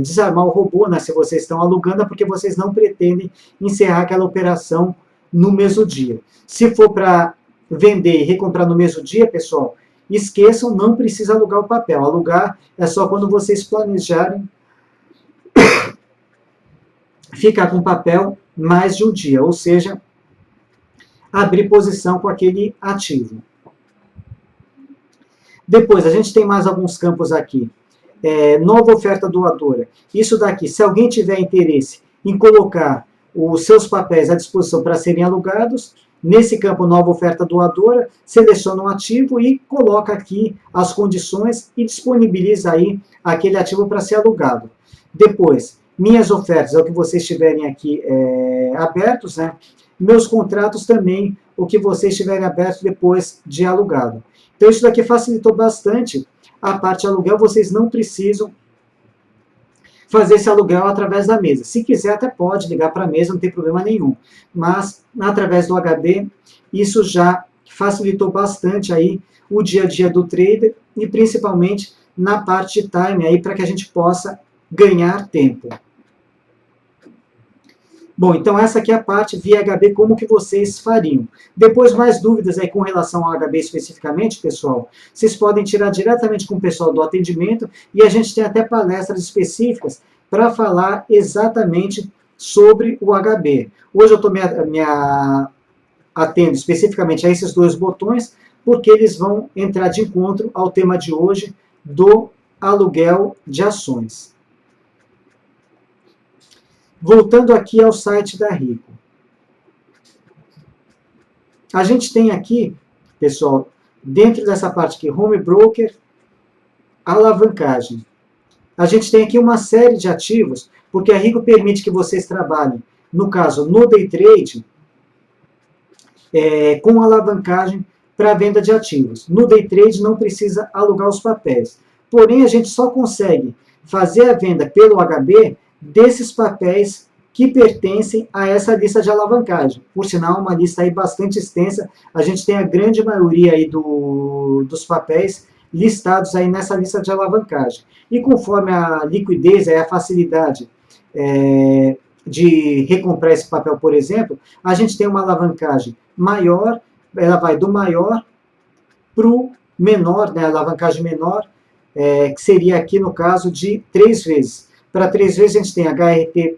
desarmar o robô, né, se vocês estão alugando, é porque vocês não pretendem encerrar aquela operação no mesmo dia. Se for para vender e recomprar no mesmo dia, pessoal, esqueçam, não precisa alugar o papel. Alugar é só quando vocês planejarem ficar com o papel mais de um dia, ou seja, abrir posição com aquele ativo. Depois, a gente tem mais alguns campos aqui. Nova oferta doadora. Isso daqui, se alguém tiver interesse em colocar os seus papéis à disposição para serem alugados, nesse campo nova oferta doadora, seleciona um ativo e coloca aqui as condições e disponibiliza aí aquele ativo para ser alugado. Depois, minhas ofertas, é o que vocês tiverem aqui abertos, né? Meus contratos também, o que vocês tiverem abertos depois de alugado. Então, isso daqui facilitou bastante a parte de aluguel, vocês não precisam fazer esse aluguel através da mesa. Se quiser, até pode ligar para a mesa, não tem problema nenhum. Mas, através do HB, isso já facilitou bastante aí o dia a dia do trader e, principalmente, na parte de time, aí para que a gente possa ganhar tempo. Bom, então essa aqui é a parte via HB, como que vocês fariam. Depois, mais dúvidas aí com relação ao HB especificamente, pessoal, vocês podem tirar diretamente com o pessoal do atendimento e a gente tem até palestras específicas para falar exatamente sobre o HB. Hoje eu estou me atendo especificamente a esses dois botões, porque eles vão entrar de encontro ao tema de hoje do aluguel de ações. Voltando aqui ao site da Rico. A gente tem aqui, pessoal, dentro dessa parte aqui, Home Broker, alavancagem. A gente tem aqui uma série de ativos, porque a Rico permite que vocês trabalhem, no caso, no Day Trade, com alavancagem para venda de ativos. No Day Trade não precisa alugar os papéis. Porém, a gente só consegue fazer a venda pelo HB desses papéis que pertencem a essa lista de alavancagem. Por sinal, uma lista aí bastante extensa. A gente tem a grande maioria aí dos papéis listados aí nessa lista de alavancagem. E conforme a liquidez, a facilidade de recomprar esse papel, por exemplo, a gente tem uma alavancagem maior, ela vai do maior para o menor, né, a alavancagem menor, que seria aqui no caso de 3 vezes. Para 3 vezes a gente tem HRT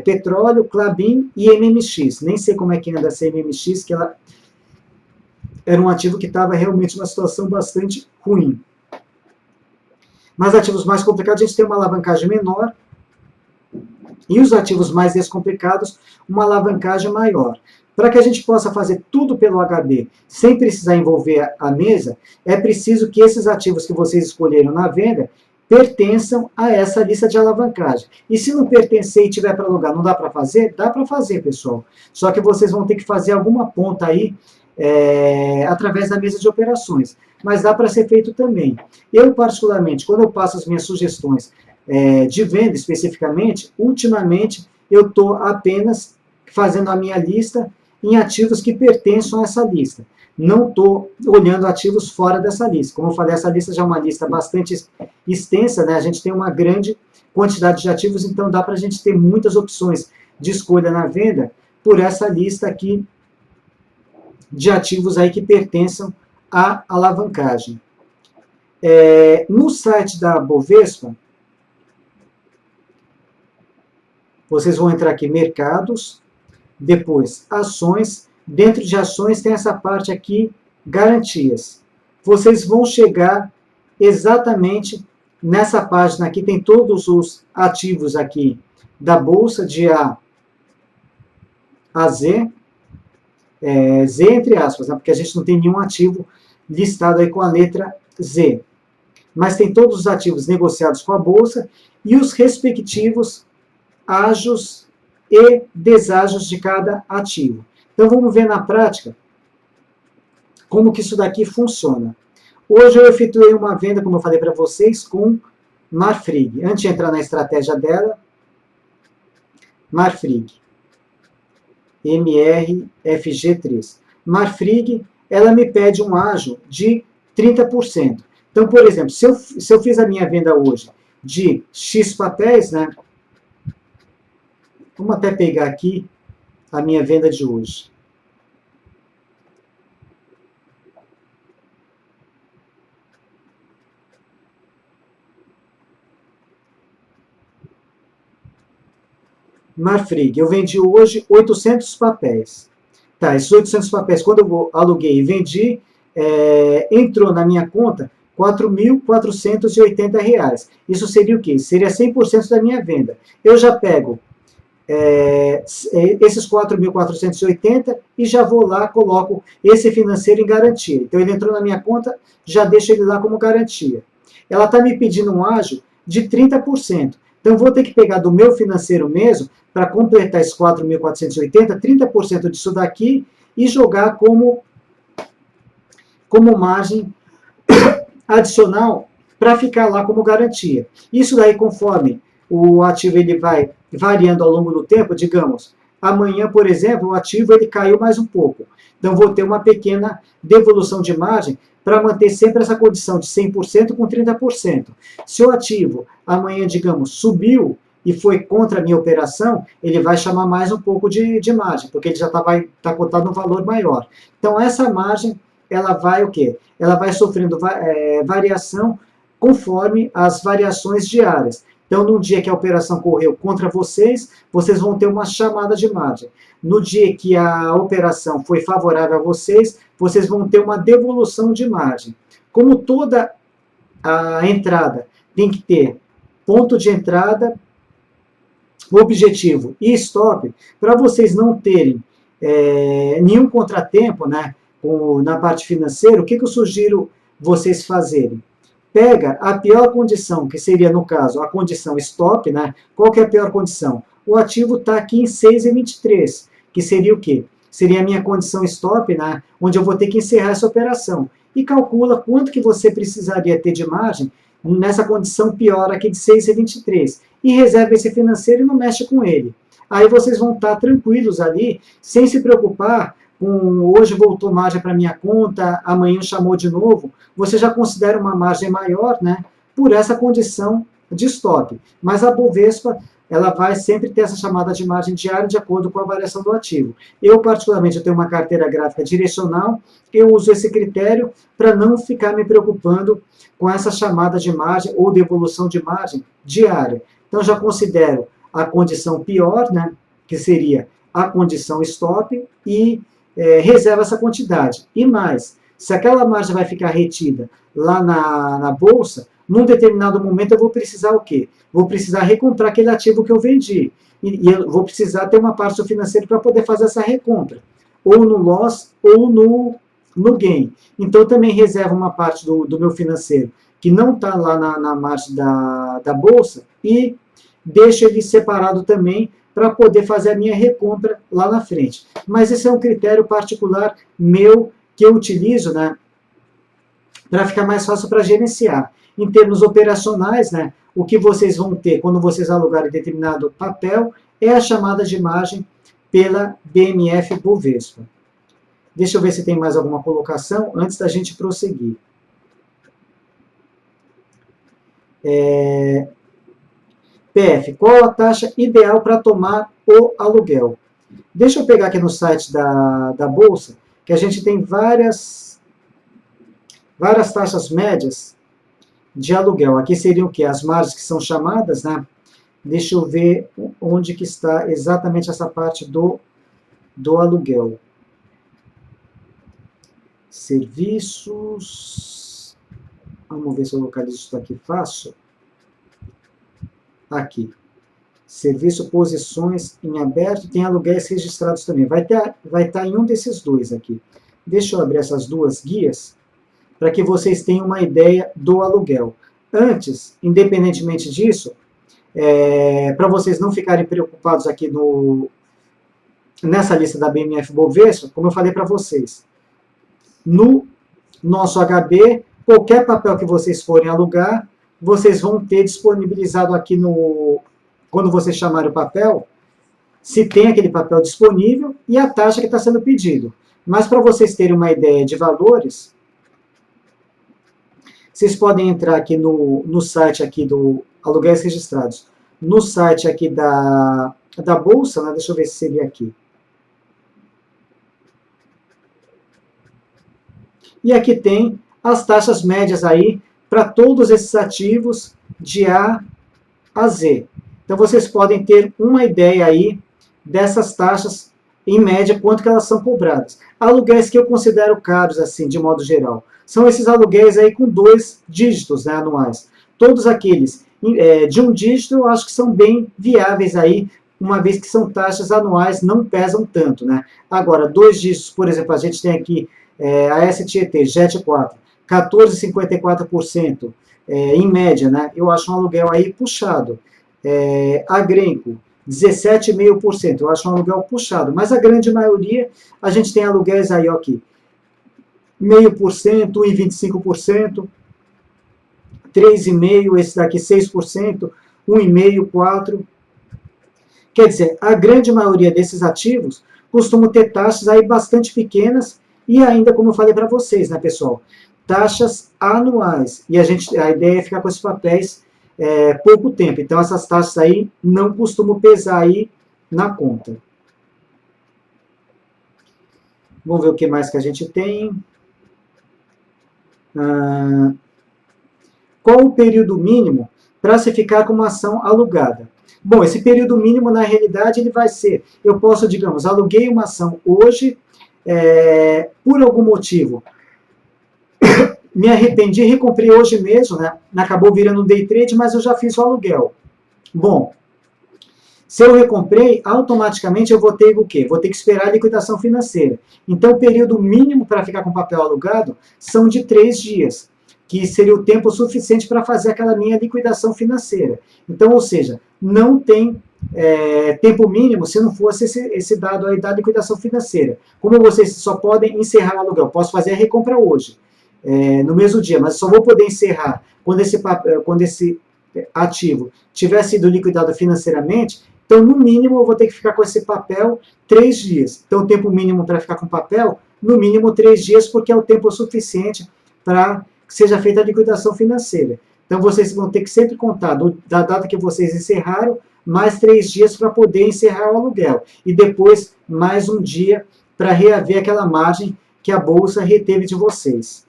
Petróleo, Klabin e MMX. Nem sei como é que anda essa MMX, que ela era um ativo que estava realmente numa situação bastante ruim. Mas ativos mais complicados a gente tem uma alavancagem menor e os ativos mais descomplicados uma alavancagem maior. Para que a gente possa fazer tudo pelo HB sem precisar envolver a mesa, é preciso que esses ativos que vocês escolheram na venda pertençam a essa lista de alavancagem. E se não pertencer e tiver para alugar, não dá para fazer? Dá para fazer, pessoal. Só que vocês vão ter que fazer alguma ponta aí através da mesa de operações. Mas dá para ser feito também. Eu, particularmente, quando eu passo as minhas sugestões de venda especificamente, ultimamente eu estou apenas fazendo a minha lista em ativos que pertençam a essa lista. Não estou olhando ativos fora dessa lista. Como eu falei, essa lista já é uma lista bastante extensa, né? A gente tem uma grande quantidade de ativos, então dá para a gente ter muitas opções de escolha na venda por essa lista aqui de ativos aí que pertençam à alavancagem. No site da Bovespa, vocês vão entrar aqui, mercados, depois ações, dentro de ações tem essa parte aqui, garantias. Vocês vão chegar exatamente nessa página aqui, tem todos os ativos aqui da Bolsa, de A a Z, Z entre aspas, né, porque a gente não tem nenhum ativo listado aí com a letra Z. Mas tem todos os ativos negociados com a Bolsa e os respectivos ágios e deságios de cada ativo. Então vamos ver na prática como que isso daqui funciona. Hoje eu efetuei uma venda, como eu falei para vocês, com Marfrig. Antes de entrar na estratégia dela, Marfrig, MRFG3. Marfrig, ela me pede um ágio de 30%. Então, por exemplo, se eu fiz a minha venda hoje de X papéis, né? Vamos até pegar aqui a minha venda de hoje. Marfrig, eu vendi hoje 800 papéis. Tá, esses 800 papéis, quando eu aluguei e vendi, entrou na minha conta R$ 4.480. Isso seria o quê? Seria 100% da minha venda. Eu já pego esses 4.480 e já vou lá, coloco esse financeiro em garantia. Então ele entrou na minha conta, já deixo ele lá como garantia. Ela está me pedindo um ágio de 30%. Então vou ter que pegar do meu financeiro mesmo, para completar esses 4.480, 30% disso daqui e jogar como margem adicional para ficar lá como garantia. Isso daí, conforme o ativo ele vai variando ao longo do tempo, digamos, amanhã, por exemplo, o ativo ele caiu mais um pouco. Então, vou ter uma pequena devolução de margem para manter sempre essa condição de 100% com 30%. Se o ativo amanhã, digamos, subiu e foi contra a minha operação, ele vai chamar mais um pouco de margem, porque ele já vai estar cotado um valor maior. Então, essa margem, ela vai o quê? Ela vai sofrendo variação conforme as variações diárias. Então, no dia que a operação correu contra vocês, vocês vão ter uma chamada de margem. No dia que a operação foi favorável a vocês, vocês vão ter uma devolução de margem. Como toda a entrada tem que ter ponto de entrada, objetivo e stop, para vocês não terem nenhum contratempo, né, na parte financeira, o que eu sugiro vocês fazerem? Pega a pior condição, que seria, no caso, a condição stop, né? Qual que é a pior condição? O ativo está aqui em 6,23, que seria o quê? Seria a minha condição stop, né? Onde eu vou ter que encerrar essa operação. E calcula quanto que você precisaria ter de margem nessa condição pior aqui de 6,23. E reserva esse financeiro e não mexe com ele. Aí vocês vão estar tranquilos ali, sem se preocupar com hoje voltou margem para minha conta, amanhã chamou de novo. Você já considera uma margem maior, né, por essa condição de stop. Mas a Bovespa, ela vai sempre ter essa chamada de margem diária de acordo com a variação do ativo. Eu, particularmente, eu tenho uma carteira gráfica direcional, eu uso esse critério para não ficar me preocupando com essa chamada de margem ou devolução de margem diária. Então, já considero a condição pior, né, que seria a condição stop, e reserva essa quantidade. E mais, se aquela margem vai ficar retida lá na bolsa, num determinado momento eu vou precisar o quê? Vou precisar recomprar aquele ativo que eu vendi. E eu vou precisar ter uma parte do financeiro para poder fazer essa recompra. Ou no loss, ou no gain. Então, também reservo uma parte do meu financeiro que não está lá na margem da bolsa e deixo ele separado também para poder fazer a minha recompra lá na frente. Mas esse é um critério particular meu que eu utilizo, né, para ficar mais fácil para gerenciar. Em termos operacionais, né, o que vocês vão ter quando vocês alugarem determinado papel é a chamada de margem pela BMF Bovespa. Deixa eu ver se tem mais alguma colocação antes da gente prosseguir. PF, qual a taxa ideal para tomar o aluguel? Deixa eu pegar aqui no site da Bolsa, que a gente tem várias taxas médias de aluguel. Aqui seriam o quê? As margens que são chamadas, né? Deixa eu ver onde que está exatamente essa parte do aluguel. Serviços. Vamos ver se eu localizo isso aqui fácil. Aqui. Serviço, posições em aberto, tem aluguéis registrados também. Vai estar em um desses dois aqui. Deixa eu abrir essas duas guias para que vocês tenham uma ideia do aluguel. Antes, independentemente disso, para vocês não ficarem preocupados aqui nessa lista da BMF Bovespa, como eu falei para vocês, no nosso HB, qualquer papel que vocês forem alugar, vocês vão ter disponibilizado aqui quando vocês chamarem o papel, se tem aquele papel disponível e a taxa que está sendo pedido. Mas para vocês terem uma ideia de valores, vocês podem entrar aqui no site aqui do Aluguéis Registrados, no site aqui da Bolsa, né? Deixa eu ver se seria aqui. E aqui tem as taxas médias aí para todos esses ativos de A a Z. Então, vocês podem ter uma ideia aí dessas taxas, em média, quanto que elas são cobradas. Aluguéis que eu considero caros, assim, de modo geral, são esses aluguéis aí com 2 dígitos, né, anuais. Todos aqueles de 1 dígito, eu acho que são bem viáveis aí, uma vez que são taxas anuais, não pesam tanto, né. Agora, 2 dígitos, por exemplo, a gente tem aqui a STET, JET4, 14,54%, em média, né, eu acho um aluguel aí puxado. Agrenco, 17,5%, eu acho um aluguel puxado, mas a grande maioria, a gente tem aluguéis aí, ó, aqui, 0,5%, 1,25%, 3,5%, esse daqui 6%, 1,5%, 4%. Quer dizer, a grande maioria desses ativos costumam ter taxas aí bastante pequenas e ainda, como eu falei para vocês, né, pessoal, taxas anuais. E a ideia é ficar com esses papéis pouco tempo. Então, essas taxas aí não costumam pesar aí na conta. Vamos ver o que mais que a gente tem. Qual o período mínimo para se ficar com uma ação alugada? Bom, esse período mínimo, na realidade, ele vai ser, eu posso, digamos, aluguei uma ação hoje, por algum motivo, me arrependi, recomprei hoje mesmo, né? Acabou virando um day trade, mas eu já fiz o aluguel. Bom, se eu recomprei, automaticamente eu vou ter o quê? Vou ter que esperar a liquidação financeira. Então, o período mínimo para ficar com papel alugado são de 3 dias, que seria o tempo suficiente para fazer aquela minha liquidação financeira. Então, ou seja, não tem tempo mínimo se não fosse esse dado aí da liquidação financeira. Como vocês só podem encerrar o aluguel, posso fazer a recompra hoje, no mesmo dia, mas só vou poder encerrar quando esse ativo tiver sido liquidado financeiramente. Então, no mínimo, eu vou ter que ficar com esse papel 3 dias. Então, o tempo mínimo para ficar com papel, no mínimo 3 dias, porque é o tempo suficiente para que seja feita a liquidação financeira. Então, vocês vão ter que sempre contar da data que vocês encerraram, mais 3 dias para poder encerrar o aluguel. E depois, mais um dia para reaver aquela margem que a Bolsa reteve de vocês.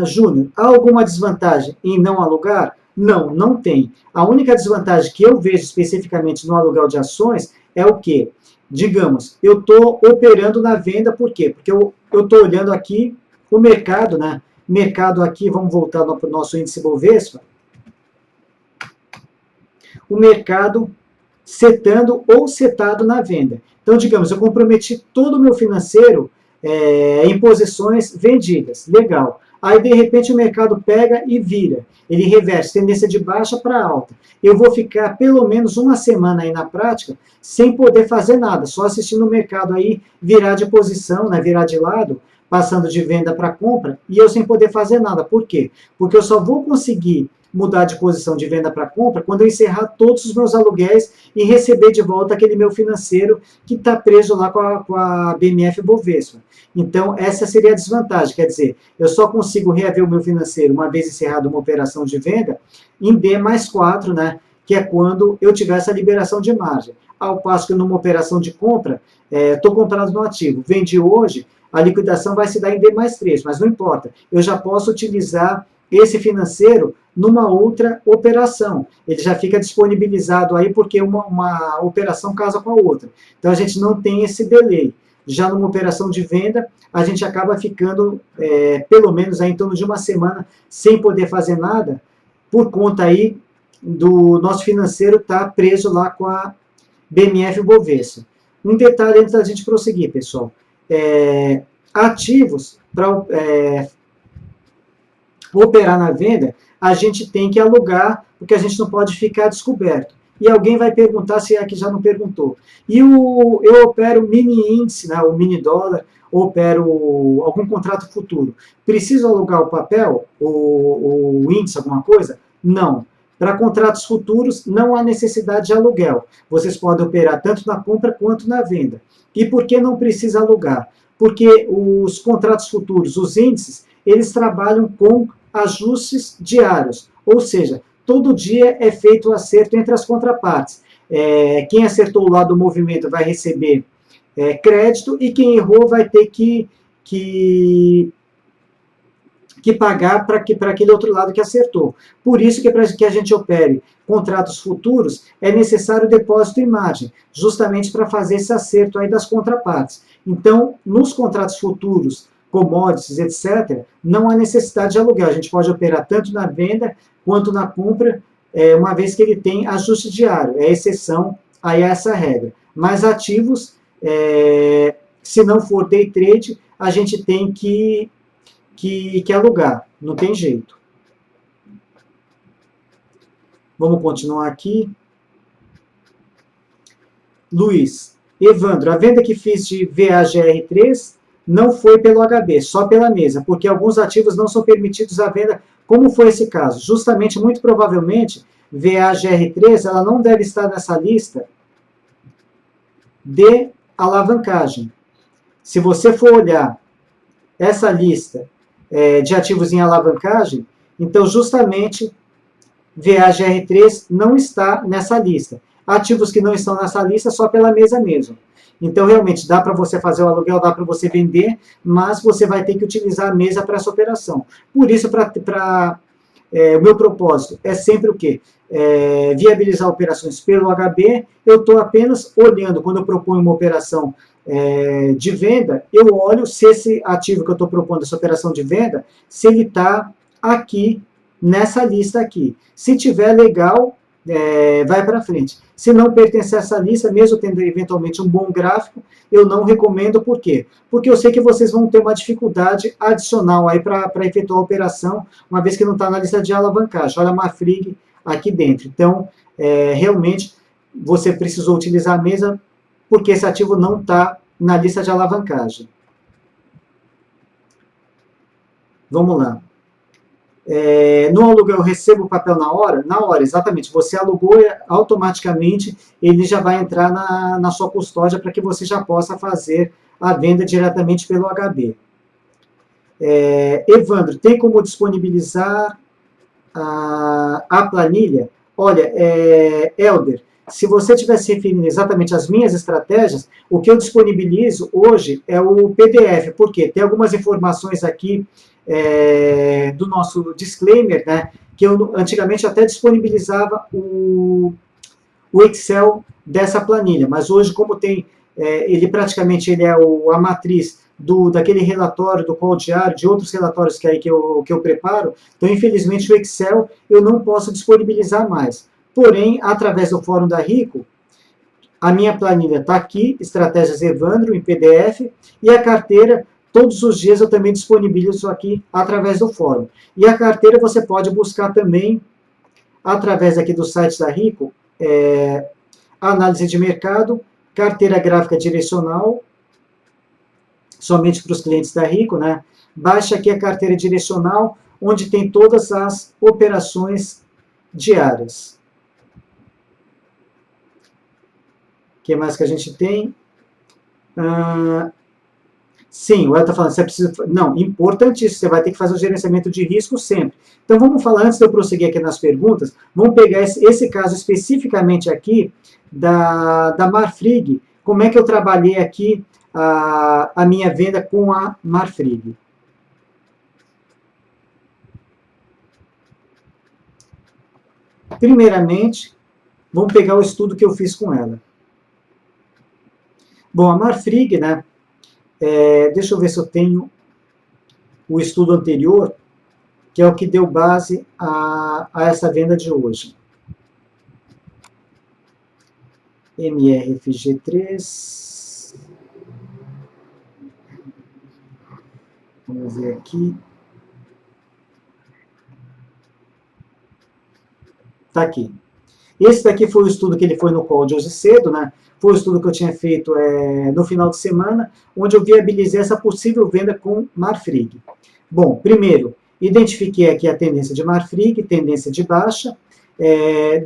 Júnior, há alguma desvantagem em não alugar? Não, não tem. A única desvantagem que eu vejo especificamente no aluguel de ações é o quê? Digamos, eu estou operando na venda, por quê? Porque eu estou olhando aqui o mercado, né? Mercado aqui, vamos voltar para o nosso índice Bovespa. O mercado setando ou setado na venda. Então, digamos, eu comprometi todo o meu financeiro em posições vendidas. Legal. Aí, de repente, o mercado pega e vira. Ele reverte, tendência de baixa para alta. Eu vou ficar pelo menos uma semana aí na prática sem poder fazer nada, só assistindo o mercado aí virar de posição, né, virar de lado, passando de venda para compra, e eu sem poder fazer nada. Por quê? Porque eu só vou conseguir mudar de posição de venda para compra quando eu encerrar todos os meus aluguéis e receber de volta aquele meu financeiro que está preso lá com a BMF Bovespa. Então, essa seria a desvantagem, quer dizer, eu só consigo reaver o meu financeiro uma vez encerrada uma operação de venda em D mais 4, né, que é quando eu tiver essa liberação de margem. Ao passo que numa operação de compra, estou comprando no ativo, vendi hoje, a liquidação vai se dar em D mais 3, mas não importa, eu já posso utilizar esse financeiro numa outra operação. Ele já fica disponibilizado aí porque uma operação casa com a outra. Então a gente não tem esse delay. Já numa operação de venda, a gente acaba ficando pelo menos aí em torno de uma semana sem poder fazer nada, por conta aí do nosso financeiro estar preso lá com a BMF Bovespa. Um detalhe antes da gente prosseguir, pessoal. Ativos para operar na venda, a gente tem que alugar, porque a gente não pode ficar descoberto. E alguém vai perguntar, se é que já não perguntou. E eu opero mini índice, né, o mini dólar, opero algum contrato futuro. Preciso alugar o papel, o índice, alguma coisa? Não. Para contratos futuros, não há necessidade de aluguel. Vocês podem operar tanto na compra quanto na venda. E por que não precisa alugar? Porque os contratos futuros, os índices, eles trabalham com ajustes diários. Ou seja, todo dia é feito o acerto entre as contrapartes. Quem acertou o lado do movimento vai receber crédito e quem errou vai ter que pagar para aquele outro lado que acertou. Por isso que para que a gente opere contratos futuros, é necessário depósito em margem, justamente para fazer esse acerto aí das contrapartes. Então, nos contratos futuros, commodities, etc., não há necessidade de aluguel. A gente pode operar tanto na venda quanto na compra, uma vez que ele tem ajuste diário. É exceção a essa regra. Mas ativos, se não for day trade, a gente tem que alugar. Não tem jeito. Vamos continuar aqui. Luiz, Evandro, a venda que fiz de VAGR3 não foi pelo HB, só pela mesa, porque alguns ativos não são permitidos à venda. Como foi esse caso? Justamente, muito provavelmente, VAGR3 ela não deve estar nessa lista de alavancagem. Se você for olhar essa lista de ativos em alavancagem, então justamente VAGR3 não está nessa lista. Ativos que não estão nessa lista só pela mesa mesmo. Então, realmente, dá para você fazer o aluguel, dá para você vender, mas você vai ter que utilizar a mesa para essa operação. Por isso, o meu propósito é sempre o quê? Viabilizar operações pelo HB. Eu estou apenas olhando, quando eu proponho uma operação de venda, eu olho se esse ativo que eu estou propondo, essa operação de venda, se ele está aqui, nessa lista aqui. Se tiver legal, vai para frente. Se não pertencer a essa lista, mesmo tendo eventualmente um bom gráfico, eu não recomendo. Por quê? Porque eu sei que vocês vão ter uma dificuldade adicional aí para efetuar a operação, uma vez que não está na lista de alavancagem. Olha a Mafrig aqui dentro. Então, realmente, você precisou utilizar a mesa porque esse ativo não está na lista de alavancagem. Vamos lá. No aluguel eu recebo o papel na hora? Na hora, exatamente. Você alugou, automaticamente ele já vai entrar na sua custódia para que você já possa fazer a venda diretamente pelo HB. Evandro, tem como disponibilizar a planilha? Olha, Helder, se você estiver se referindo exatamente às minhas estratégias, o que eu disponibilizo hoje é o PDF. Por quê? Tem algumas informações aqui do nosso disclaimer, né, que eu antigamente até disponibilizava o Excel dessa planilha, mas hoje, como tem, ele praticamente ele é a matriz daquele relatório do call diário, de outros relatórios que eu preparo, então infelizmente o Excel eu não posso disponibilizar mais. Porém, através do fórum da Rico, a minha planilha está aqui, Estratégias Evandro, em PDF, e a carteira, todos os dias eu também disponibilizo aqui através do fórum. E a carteira você pode buscar também, através aqui do site da Rico, análise de mercado, carteira gráfica direcional, somente para os clientes da Rico, né? Baixa aqui a carteira direcional, onde tem todas as operações diárias. O que mais que a gente tem? Sim, o Ela está falando, você precisa... Não, importantíssimo, você vai ter que fazer o gerenciamento de risco sempre. Então vamos falar, antes de eu prosseguir aqui nas perguntas, vamos pegar esse caso especificamente aqui da Marfrig. Como é que eu trabalhei aqui a minha venda com a Marfrig? Primeiramente, vamos pegar o estudo que eu fiz com ela. Bom, a Marfrig, né? Deixa eu ver se eu tenho o estudo anterior, que é o que deu base a essa venda de hoje. MRFG3. Vamos ver aqui. Está aqui. Esse daqui foi o estudo que ele foi no call de hoje cedo, né? Foi o estudo que eu tinha feito no final de semana, onde eu viabilizei essa possível venda com Marfrig. Bom, primeiro, identifiquei aqui a tendência de Marfrig, tendência de baixa.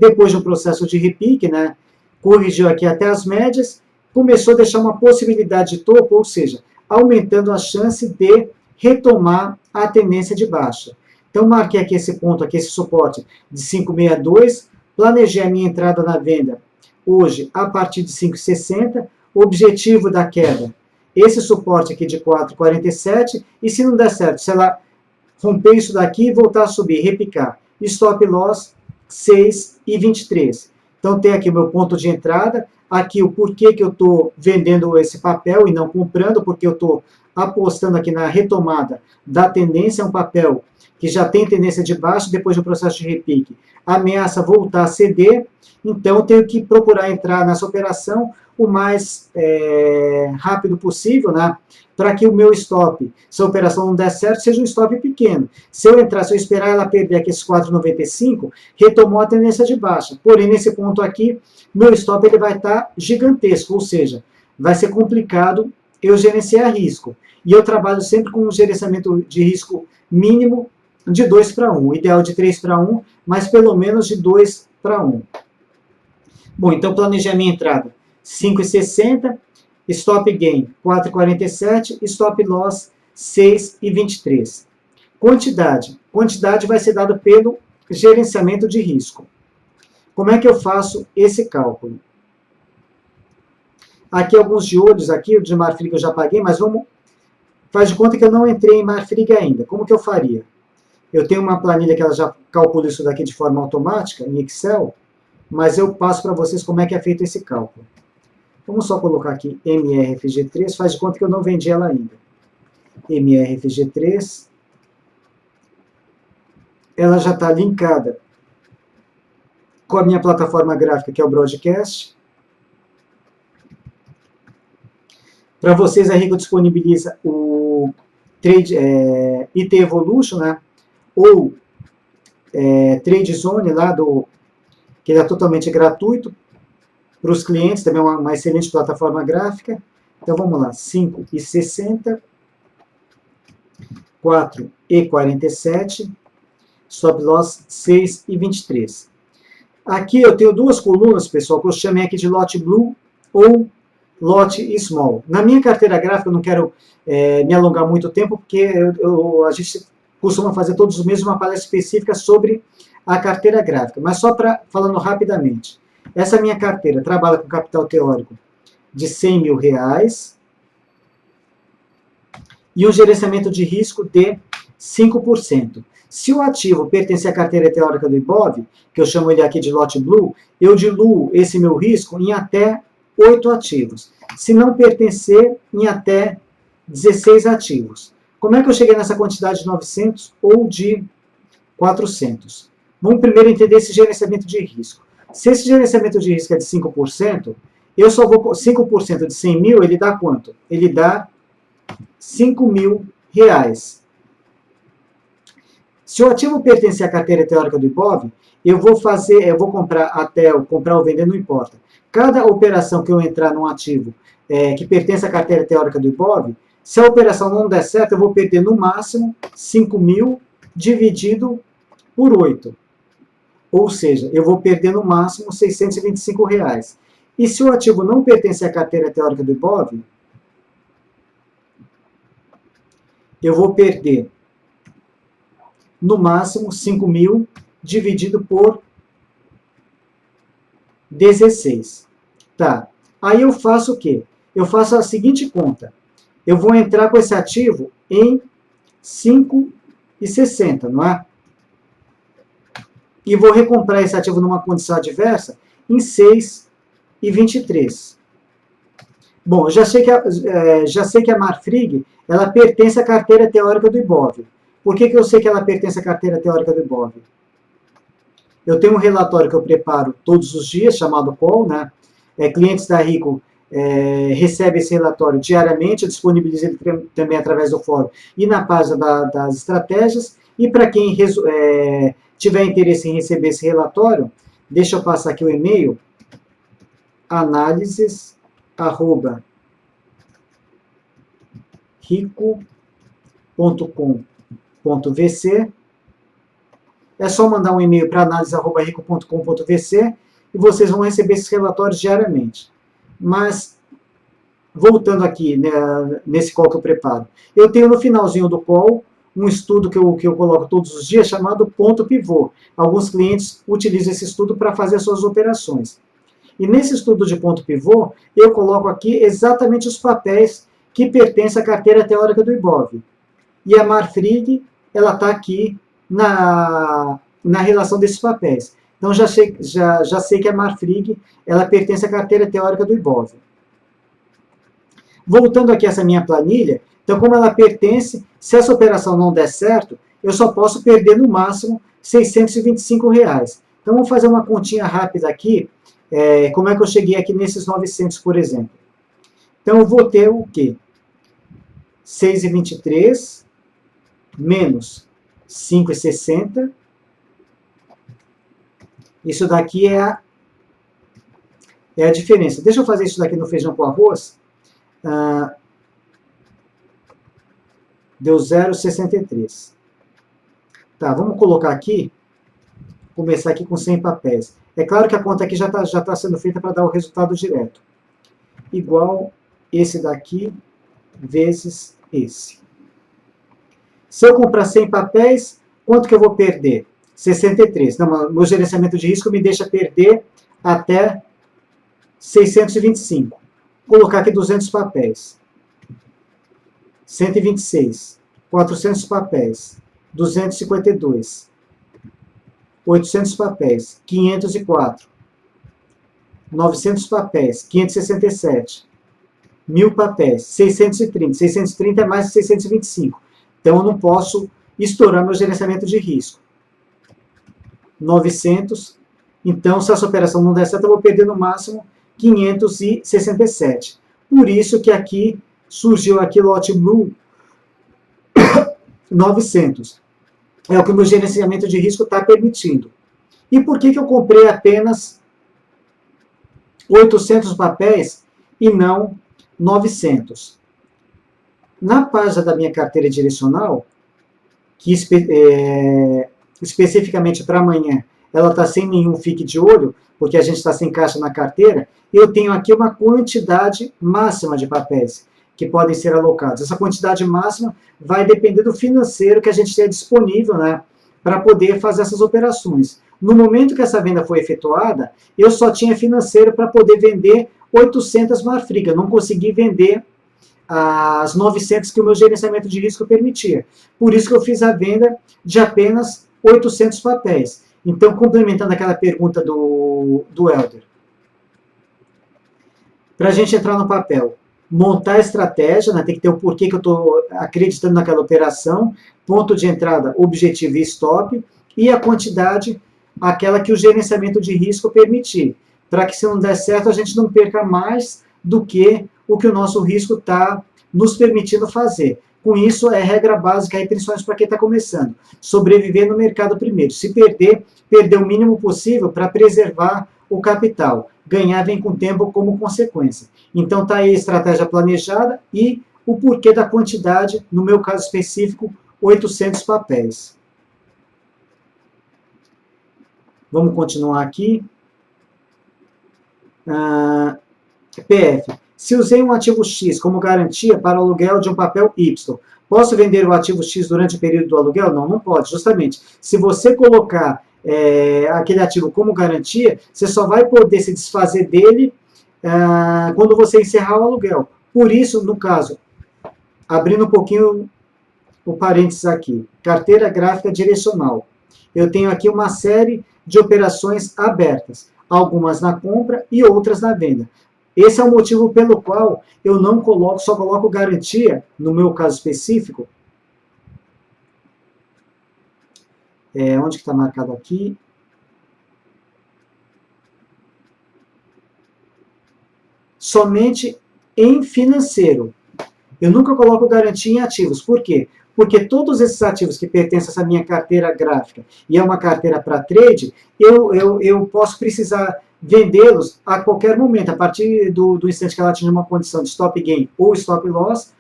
Depois de um processo de repique, né? Corrigiu aqui até as médias, começou a deixar uma possibilidade de topo, ou seja, aumentando a chance de retomar a tendência de baixa. Então, marquei aqui esse ponto, aqui esse suporte de 5,62, planejei a minha entrada na venda hoje a partir de 5,60, objetivo da queda, esse suporte aqui de 4,47, e se não der certo, se ela romper isso daqui e voltar a subir, repicar, stop loss 6,23. Então tem aqui o meu ponto de entrada, aqui o porquê que eu estou vendendo esse papel e não comprando, porque eu estou apostando aqui na retomada da tendência, é um papel que já tem tendência de baixo, depois do processo de repique, ameaça voltar a ceder, então eu tenho que procurar entrar nessa operação o mais rápido possível, né, para que o meu stop, se a operação não der certo, seja um stop pequeno. Se eu entrar, se eu esperar ela perder aqui esses 4,95, retomou a tendência de baixa. Porém, nesse ponto aqui, meu stop ele vai estar gigantesco, ou seja, vai ser complicado eu gerenciar risco. E eu trabalho sempre com um gerenciamento de risco mínimo de 2 para 1, ideal de 3 para 1, mas pelo menos de 2 para 1. Bom, então planejei a minha entrada 5,60, stop gain 4,47, stop loss 6,23. Quantidade vai ser dado pelo gerenciamento de risco. Como é que eu faço esse cálculo? Aqui alguns de olhos, aqui o de Marfrig eu já paguei, mas faz de conta que eu não entrei em Marfrig ainda. Como que eu faria? Eu tenho uma planilha que ela já calcula isso daqui de forma automática, em Excel, mas eu passo para vocês como é que é feito esse cálculo. Vamos só colocar aqui MRFG3, faz de conta que eu não vendi ela ainda. MRFG3, ela já está linkada com a minha plataforma gráfica, que é o Broadcast. Para vocês, a Rico disponibiliza o Trade, IT Evolution, né? Ou Trade Zone, lá que é totalmente gratuito para os clientes, também é uma excelente plataforma gráfica. Então vamos lá, 5,60, 4,47, stop loss 6,23. Aqui eu tenho duas colunas, pessoal, que eu chamei aqui de Lot Blue ou Lot Small. Na minha carteira gráfica, eu não quero me alongar muito tempo, porque a gente costuma fazer todos os meses uma palestra específica sobre a carteira gráfica. Mas só falando rapidamente. Essa minha carteira trabalha com capital teórico de R$100 mil e um gerenciamento de risco de 5%. Se o ativo pertencer à carteira teórica do IBOV, que eu chamo ele aqui de Lot Blue, eu diluo esse meu risco em até 8 ativos. Se não pertencer, em até 16 ativos. Como é que eu cheguei nessa quantidade de 900 ou de 400? Vamos primeiro entender esse gerenciamento de risco. Se esse gerenciamento de risco é de 5%, eu só vou... 5% de 100 mil, ele dá quanto? Ele dá R$5 mil. Se o ativo pertencer à carteira teórica do IBOV, eu vou comprar até, comprar ou vender, não importa. Cada operação que eu entrar num ativo que pertence à carteira teórica do IBOV, se a operação não der certo, eu vou perder no máximo R$5 mil dividido por 8. Ou seja, eu vou perder no máximo R$ 625. E se o ativo não pertence à carteira teórica do IBOV, eu vou perder no máximo 5.000 dividido por 16. Tá. Aí eu faço o quê? Eu faço a seguinte conta. Eu vou entrar com esse ativo em 5,60, não é? E vou recomprar esse ativo numa condição adversa em 6,23. Bom, já sei que a Marfrig ela pertence à carteira teórica do IBOV. Por que eu sei que ela pertence à carteira teórica do IBOV? Eu tenho um relatório que eu preparo todos os dias, chamado call, né? Clientes da Rico recebem esse relatório diariamente, eu disponibilizo ele também através do fórum e na página das estratégias. E para quem tiver interesse em receber esse relatório, deixa eu passar aqui o e-mail, analises@rico.com.vc. É só mandar um e-mail para análise@rico.com.vc e vocês vão receber esses relatórios diariamente. Mas, voltando aqui, né, nesse call que eu preparo, eu tenho no finalzinho do call um estudo que eu coloco todos os dias chamado ponto pivô. Alguns clientes utilizam esse estudo para fazer as suas operações. E nesse estudo de ponto pivô, eu coloco aqui exatamente os papéis que pertencem à carteira teórica do IBOV. E a Marfrig, ela está aqui na relação desses papéis. Então, já sei que a Marfrig ela pertence à carteira teórica do IBOV. Voltando aqui a essa minha planilha, então, como ela pertence, se essa operação não der certo, eu só posso perder no máximo R$ 625. Então, vamos fazer uma continha rápida aqui. Como é que eu cheguei aqui nesses 900, por exemplo? Então, eu vou ter o quê? 6,23 menos 5,60. Isso daqui é a diferença. Deixa eu fazer isso daqui no feijão com arroz. Deu 0,63. Tá, vamos colocar aqui, começar aqui com 100 papéis. É claro que a conta aqui já tá sendo feita para dar o resultado direto. Igual esse daqui vezes esse. Se eu comprar 100 papéis, quanto que eu vou perder? 63. Não, meu gerenciamento de risco me deixa perder até 625. Vou colocar aqui 200 papéis. 126. 400 papéis. 252. 800 papéis. 504. 900 papéis. 567. 1.000 papéis. 630. 630 é mais de 625. Então, eu não posso estourar meu gerenciamento de risco. 900. Então, se essa operação não der certo, eu vou perder no máximo 567. Por isso que aqui surgiu aqui lote blue 900. É o que o meu gerenciamento de risco está permitindo. E por que eu comprei apenas 800 papéis e não 900? Na página da minha carteira direcional, que especificamente para amanhã, ela está sem nenhum fique de olho, porque a gente está sem caixa na carteira, eu tenho aqui uma quantidade máxima de papéis que podem ser alocados. Essa quantidade máxima vai depender do financeiro que a gente tem disponível, né, para poder fazer essas operações. No momento que essa venda foi efetuada, eu só tinha financeiro para poder vender 800 Marfrig. Eu não consegui vender as 900 que o meu gerenciamento de risco permitia. Por isso que eu fiz a venda de apenas 800 papéis. Então, complementando aquela pergunta do Helder, para a gente entrar no papel, montar a estratégia, né, tem que ter o porquê que eu estou acreditando naquela operação, ponto de entrada, objetivo e stop, e a quantidade, aquela que o gerenciamento de risco permitir, para que se não der certo, a gente não perca mais do que o nosso risco está nos permitindo fazer. Com isso, é regra básica, aí, principalmente para quem está começando. Sobreviver no mercado primeiro. Se perder, perder o mínimo possível para preservar o capital. Ganhar vem com o tempo como consequência. Então, está aí a estratégia planejada e o porquê da quantidade, no meu caso específico, 800 papéis. Vamos continuar aqui. PF. Se usei um ativo X como garantia para o aluguel de um papel Y, posso vender o ativo X durante o período do aluguel? Não, não pode. Justamente, se você colocar aquele ativo como garantia, você só vai poder se desfazer dele quando você encerrar o aluguel. Por isso, no caso, abrindo um pouquinho o parênteses aqui, carteira gráfica direcional. Eu tenho aqui uma série de operações abertas, algumas na compra e outras na venda. Esse é o motivo pelo qual eu não coloco, só coloco garantia, no meu caso específico. Onde que está marcado aqui? Somente em financeiro. Eu nunca coloco garantia em ativos. Por quê? Porque todos esses ativos que pertencem a essa minha carteira gráfica e é uma carteira para trade, eu posso precisar vendê-los a qualquer momento. A partir do instante que ela atinge uma condição de stop gain ou stop loss,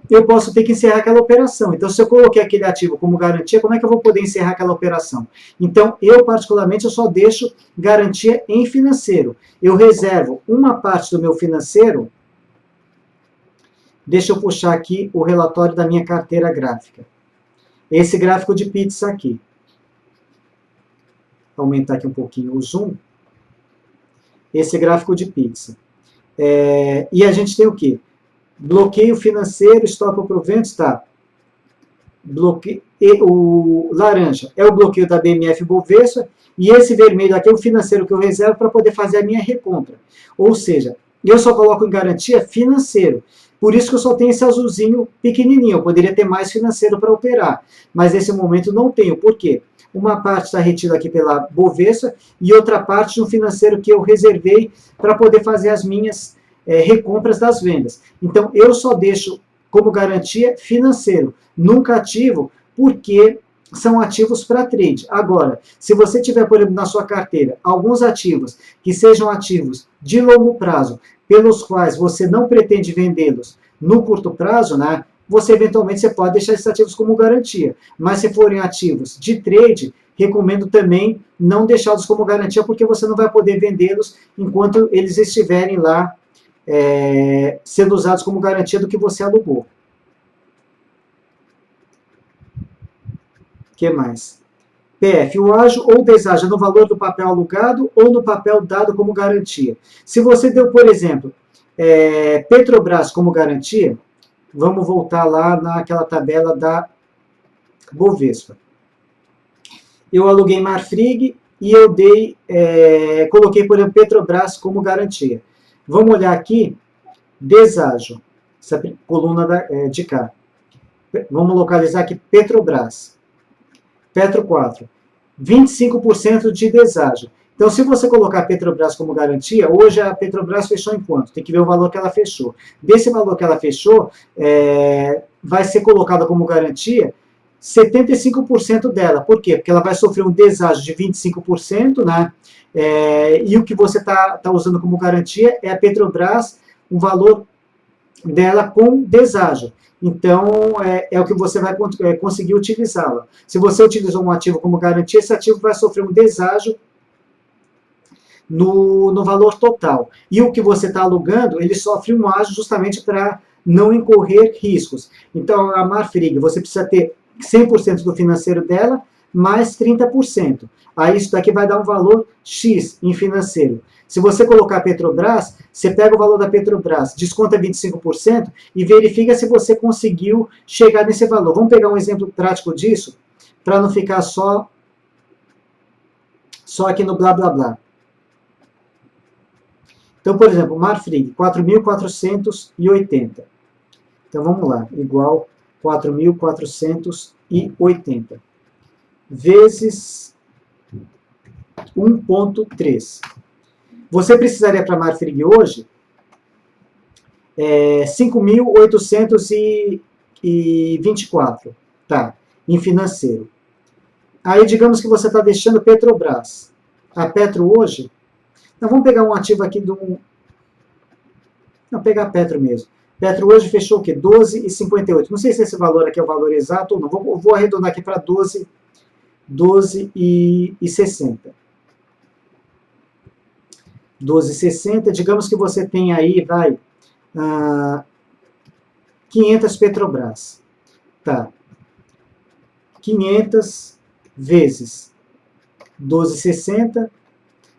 eu posso ter que encerrar aquela operação. Então, se eu coloquei aquele ativo como garantia, como é que eu vou poder encerrar aquela operação? Então, eu particularmente, eu só deixo garantia em financeiro. Eu reservo uma parte do meu financeiro. Deixa eu puxar aqui o relatório da minha carteira gráfica. Esse gráfico de pizza aqui. Vou aumentar aqui um pouquinho o zoom. Esse gráfico de pizza. E a gente tem o quê? Bloqueio financeiro, stop ou proventos, tá. O laranja é o bloqueio da BMF Bovespa, e esse vermelho aqui é o financeiro que eu reservo para poder fazer a minha recompra. Ou seja, eu só coloco em garantia financeiro. Por isso que eu só tenho esse azulzinho pequenininho. Eu poderia ter mais financeiro para operar, mas nesse momento não tenho. Por quê? Uma parte está retida aqui pela Bovespa e outra parte de um financeiro que eu reservei para poder fazer as minhas recompras das vendas. Então, eu só deixo como garantia financeiro, nunca ativo, porque são ativos para trade. Agora, se você tiver, por exemplo, na sua carteira, alguns ativos que sejam ativos de longo prazo, pelos quais você não pretende vendê-los no curto prazo, né, você eventualmente pode deixar esses ativos como garantia. Mas se forem ativos de trade, recomendo também não deixá-los como garantia, porque você não vai poder vendê-los enquanto eles estiverem lá sendo usados como garantia do que você alugou. O que mais? PF, o ágio ou deságio no valor do papel alugado ou no papel dado como garantia. Se você deu, por exemplo, Petrobras como garantia, vamos voltar lá naquela tabela da Bovespa. Eu aluguei Marfrig e eu coloquei, por exemplo, Petrobras como garantia. Vamos olhar aqui, deságio, essa coluna de cá. Vamos localizar aqui Petrobras. Petro 4, 25% de deságio. Então, se você colocar a Petrobras como garantia, hoje a Petrobras fechou em quanto? Tem que ver o valor que ela fechou. Desse valor que ela fechou, vai ser colocada como garantia 75% dela. Por quê? Porque ela vai sofrer um deságio de 25%, né? E o que você está usando como garantia é a Petrobras, o valor dela com deságio. Então, é o que você vai conseguir utilizá-la. Se você utilizou um ativo como garantia, esse ativo vai sofrer um deságio no valor total. E o que você está alugando, ele sofre um ágio justamente para não incorrer riscos. Então, a Marfrig, você precisa ter 100% do financeiro dela, mais 30%. Aí isso daqui vai dar um valor X em financeiro. Se você colocar a Petrobras, você pega o valor da Petrobras, desconta 25% e verifica se você conseguiu chegar nesse valor. Vamos pegar um exemplo prático disso, para não ficar só aqui no blá blá blá. Então, por exemplo, Marfrig, 4.480. Então, vamos lá, igual 4.480 vezes 1,3. Você precisaria para a Marfrig hoje 5.824, tá? Em financeiro. Aí, digamos que você está deixando Petrobras. A Petro hoje... Então, vamos pegar um ativo aqui do... Não, pegar a Petro mesmo. Petro hoje fechou o quê? 12,58. Não sei se esse valor aqui é o valor exato ou não. Vou arredondar aqui para 12 12,60. 12,60, digamos que você tem aí, 500 Petrobras. Tá. 500 vezes 12,60,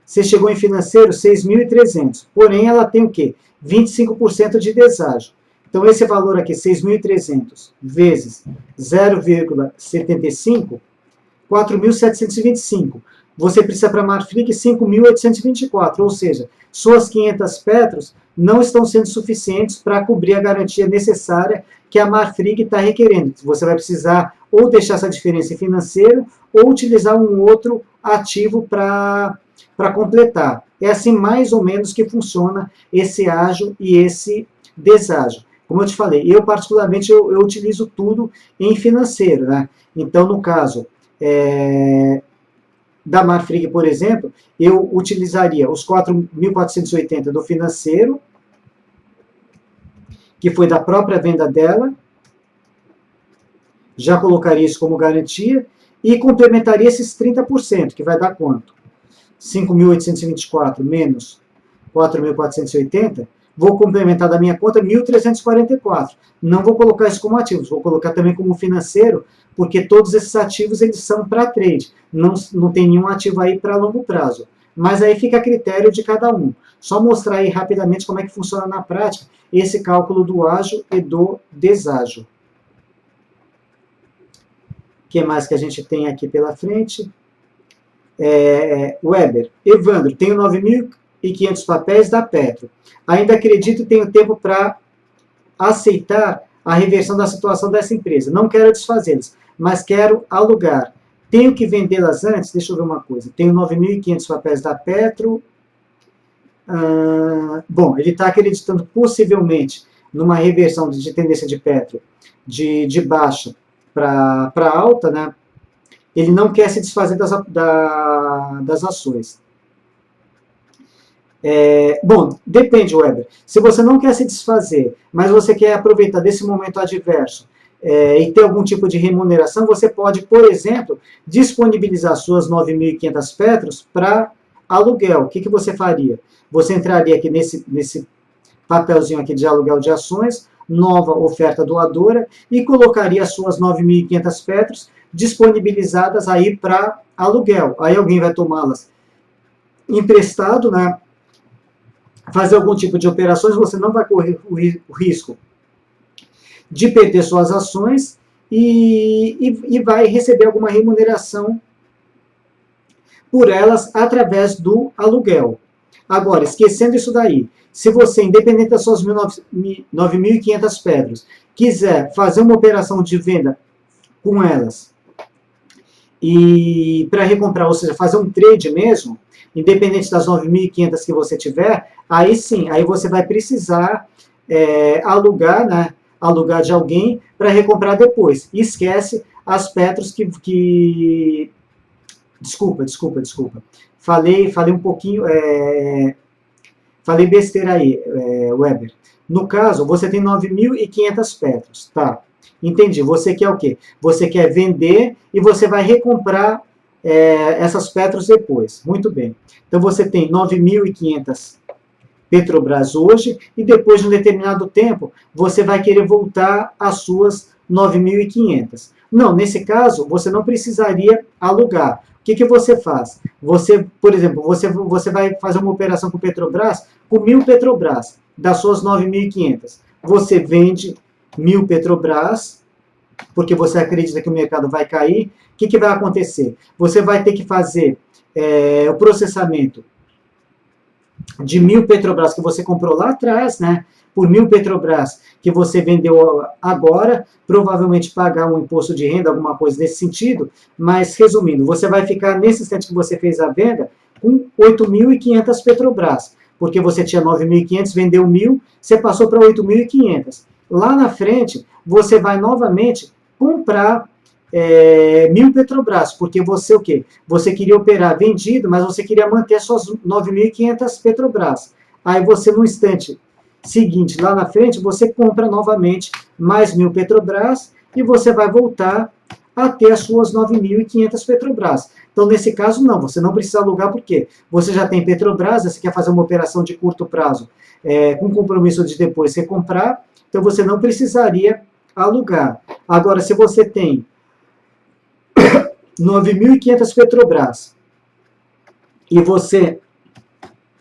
você chegou em financeiro 6.300. Porém, ela tem o quê? 25% de deságio. Então, esse valor aqui, 6.300 vezes 0,75, 4.725. Você precisa para a Marfrig 5.824, ou seja, suas 500 petros não estão sendo suficientes para cobrir a garantia necessária que a Marfrig está requerendo. Você vai precisar ou deixar essa diferença em financeiro ou utilizar um outro ativo para completar. É assim mais ou menos que funciona esse ágio e esse deságio. Como eu te falei, eu particularmente eu utilizo tudo em financeiro, né? Então, no caso da Marfrig, por exemplo, eu utilizaria os 4.480 do financeiro, que foi da própria venda dela, já colocaria isso como garantia, e complementaria esses 30%, que vai dar quanto? 5.824 menos 4.480, vou complementar da minha conta 1.344. Não vou colocar isso como ativos, vou colocar também como financeiro, porque todos esses ativos eles são para trade, não tem nenhum ativo aí para longo prazo. Mas aí fica a critério de cada um. Só mostrar aí rapidamente como é que funciona na prática esse cálculo do ágio e do deságio. O que mais que a gente tem aqui pela frente? Weber, Evandro, tenho 9.500 papéis da Petro. Ainda acredito e tenho tempo para aceitar a reversão da situação dessa empresa. Não quero desfazê-las, mas quero alugar. Tenho que vendê-las antes? Deixa eu ver uma coisa. Tenho 9.500 papéis da Petro. Bom, ele está acreditando possivelmente numa reversão de tendência de Petro de baixa para alta, né? Ele não quer se desfazer das ações. Bom, depende, Weber. Se você não quer se desfazer, mas você quer aproveitar desse momento adverso e ter algum tipo de remuneração, você pode, por exemplo, disponibilizar suas 9.500 petros para aluguel. O que você faria? Você entraria aqui nesse papelzinho aqui de aluguel de ações, nova oferta doadora, e colocaria as suas 9.500 petros disponibilizadas aí para aluguel. Aí alguém vai tomá-las emprestado, né? Fazer algum tipo de operações, você não vai correr o risco de perder suas ações e vai receber alguma remuneração por elas através do aluguel. Agora, esquecendo isso daí, se você, independente das suas 9.500 pedras, quiser fazer uma operação de venda com elas e para recomprar, ou seja, fazer um trade mesmo, independente das 9.500 que você tiver, aí sim, aí você vai precisar alugar, né? Alugar de alguém para recomprar depois. E esquece as petros que... Desculpa. Falei um pouquinho... Falei besteira aí, Weber. No caso, você tem 9.500 petros, tá? Entendi. Você quer o quê? Você quer vender e você vai recomprar essas petros depois. Muito bem. Então, você tem 9.500 Petrobras hoje, e depois de um determinado tempo, você vai querer voltar às suas 9.500. Não, nesse caso, você não precisaria alugar. O que você faz? Você, por exemplo, você vai fazer uma operação com Petrobras, com 1.000 Petrobras, das suas 9.500. Você vende 1.000 Petrobras, porque você acredita que o mercado vai cair. O que vai acontecer? Você vai ter que fazer o processamento de 1.000 Petrobras que você comprou lá atrás, né? Por 1.000 Petrobras que você vendeu agora, provavelmente pagar um imposto de renda, alguma coisa nesse sentido, mas resumindo, você vai ficar nesse instante que você fez a venda com 8.500 Petrobras, porque você tinha 9.500, vendeu 1.000, você passou para 8.500. Lá na frente, você vai novamente comprar 1.000 Petrobras, porque você o quê? Você queria operar vendido, mas você queria manter suas 9.500 Petrobras. Aí você, no instante seguinte, lá na frente, você compra novamente mais 1.000 Petrobras e você vai voltar a ter as suas 9.500 Petrobras. Então, nesse caso, não, você não precisa alugar, por quê? Você já tem Petrobras, você quer fazer uma operação de curto prazo, com compromisso de depois você comprar, então você não precisaria alugar. Agora, se você tem 9.500 Petrobras e você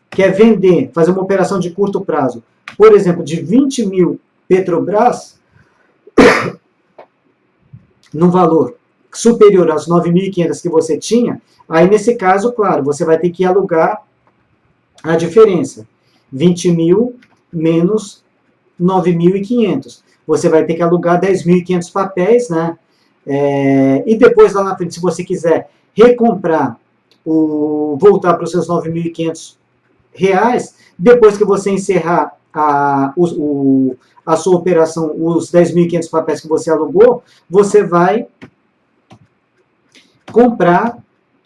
quer vender, fazer uma operação de curto prazo, por exemplo, de 20 mil Petrobras, num valor superior às 9.500 que você tinha, aí nesse caso, claro, você vai ter que alugar a diferença. 20 mil menos 9.500. Você vai ter que alugar 10.500 papéis, né? E depois, lá na frente, se você quiser recomprar, voltar para os seus 9.500 reais, depois que você encerrar a sua operação, os 10.500 papéis que você alugou, você vai comprar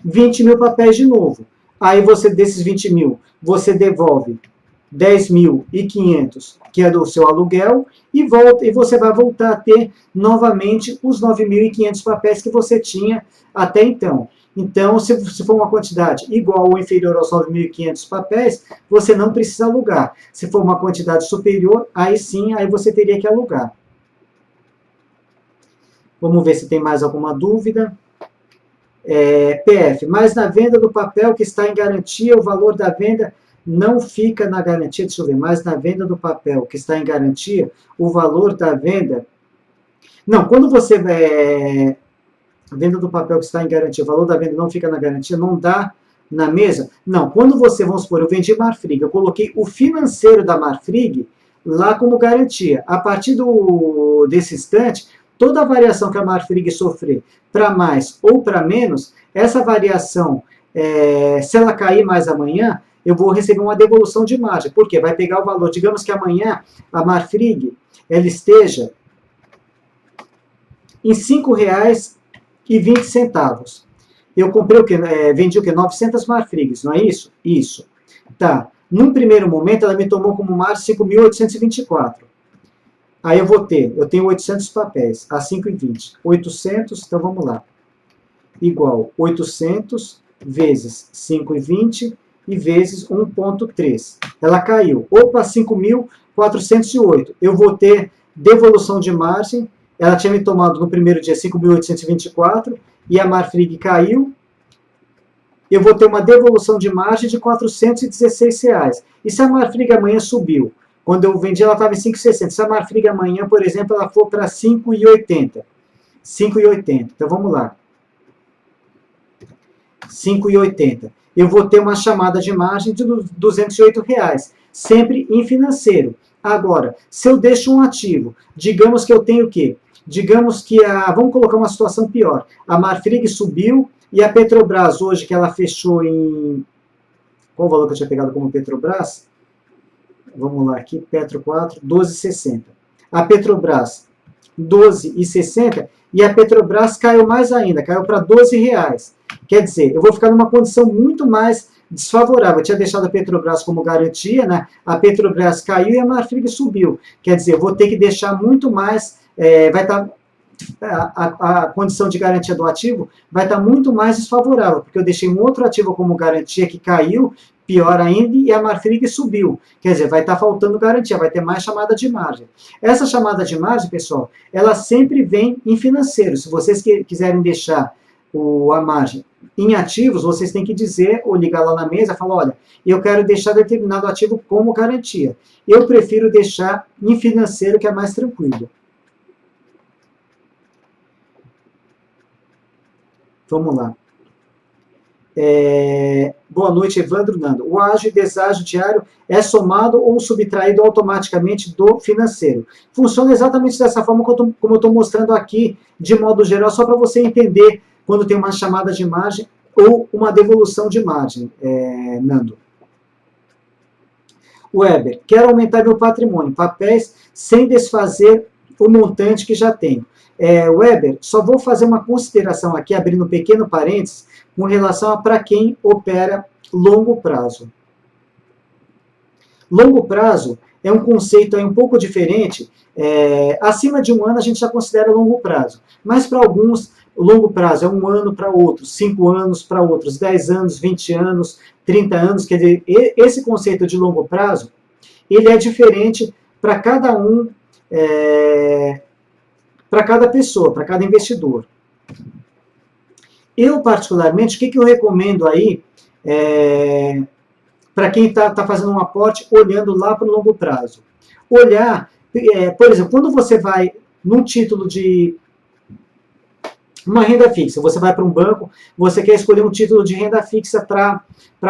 20 mil papéis de novo. Aí você, desses 20 mil, você devolve 10.500, que é do seu aluguel, e você vai voltar a ter novamente os 9.500 papéis que você tinha até então. Então, se for uma quantidade igual ou inferior aos 9.500 papéis, você não precisa alugar. Se for uma quantidade superior, aí sim, aí você teria que alugar. Vamos ver se tem mais alguma dúvida. PF, mas na venda do papel que está em garantia, o valor da venda não fica na garantia. Deixa eu ver, mas na venda do papel que está em garantia, o valor da venda... Não, quando você... A venda do papel que está em garantia, o valor da venda não fica na garantia, não dá na mesa? Não, quando você, vamos supor, eu vendi Marfrig, eu coloquei o financeiro da Marfrig lá como garantia. A partir desse instante, toda a variação que a Marfrig sofrer para mais ou para menos, essa variação, se ela cair mais amanhã, eu vou receber uma devolução de margem. Por quê? Vai pegar o valor. Digamos que amanhã a Marfrig ela esteja em R$ 5,20. Eu comprei o quê? Vendi o quê? 900 Marfrigs, não é isso? Isso. Tá. Num primeiro momento, ela me tomou como margem 5.824. Aí eu tenho 800 papéis, a 5,20. 800, então vamos lá. Igual 800 vezes 5,20 e vezes 1,3. Ela caiu. Opa, 5.408. Eu vou ter devolução de margem. Ela tinha me tomado no primeiro dia 5.824 e a Marfrig caiu. Eu vou ter uma devolução de margem de R$ 416. E se a Marfrig amanhã subiu? Quando eu vendi, ela estava em 5,60. Se a Marfrig amanhã, por exemplo, ela for para 5,80. 5,80. Então, vamos lá. 5,80. Eu vou ter uma chamada de margem de R$ 208, sempre em financeiro. Agora, se eu deixo um ativo, digamos que eu tenho o quê? Digamos que vamos colocar uma situação pior. A Marfrig subiu e a Petrobras, hoje que ela fechou em... Qual o valor que eu tinha pegado como Petrobras? Vamos lá aqui, Petro 4, 12,60. A Petrobras, 12,60, e a Petrobras caiu mais ainda, caiu para R$ 12. Quer dizer, eu vou ficar numa condição muito mais desfavorável. Eu tinha deixado a Petrobras como garantia, né? A Petrobras caiu e a Marfrig subiu. Quer dizer, eu vou ter que deixar muito mais, vai estar... A condição de garantia do ativo vai estar muito mais desfavorável, porque eu deixei um outro ativo como garantia que caiu, pior ainda, e a Marfrig subiu. Quer dizer, vai estar faltando garantia, vai ter mais chamada de margem. Essa chamada de margem, pessoal, ela sempre vem em financeiro. Se vocês quiserem deixar a margem em ativos, vocês têm que dizer, ou ligar lá na mesa e falar, olha, eu quero deixar determinado ativo como garantia. Eu prefiro deixar em financeiro, que é mais tranquilo. Vamos lá. Boa noite, Evandro Nando. O ágio e deságio diário é somado ou subtraído automaticamente do financeiro. Funciona exatamente dessa forma como eu estou mostrando aqui, de modo geral, só para você entender quando tem uma chamada de margem ou uma devolução de margem, Nando. Weber, quero aumentar meu patrimônio, papéis, sem desfazer o montante que já tenho. Weber, só vou fazer uma consideração aqui, abrindo um pequeno parênteses, com relação a para quem opera longo prazo. Longo prazo é um conceito aí um pouco diferente. Acima de um ano a gente já considera longo prazo, mas para alguns o longo prazo é 1 ano para outros, 5 anos para outros, 10 anos, 20 anos, 30 anos. Quer dizer, esse conceito de longo prazo, ele é diferente para cada um, para cada pessoa, para cada investidor. Eu, particularmente, o que eu recomendo aí, para quem está fazendo um aporte, olhando lá para o longo prazo? Olhar, por exemplo, quando você vai num título de uma renda fixa, você vai para um banco, você quer escolher um título de renda fixa para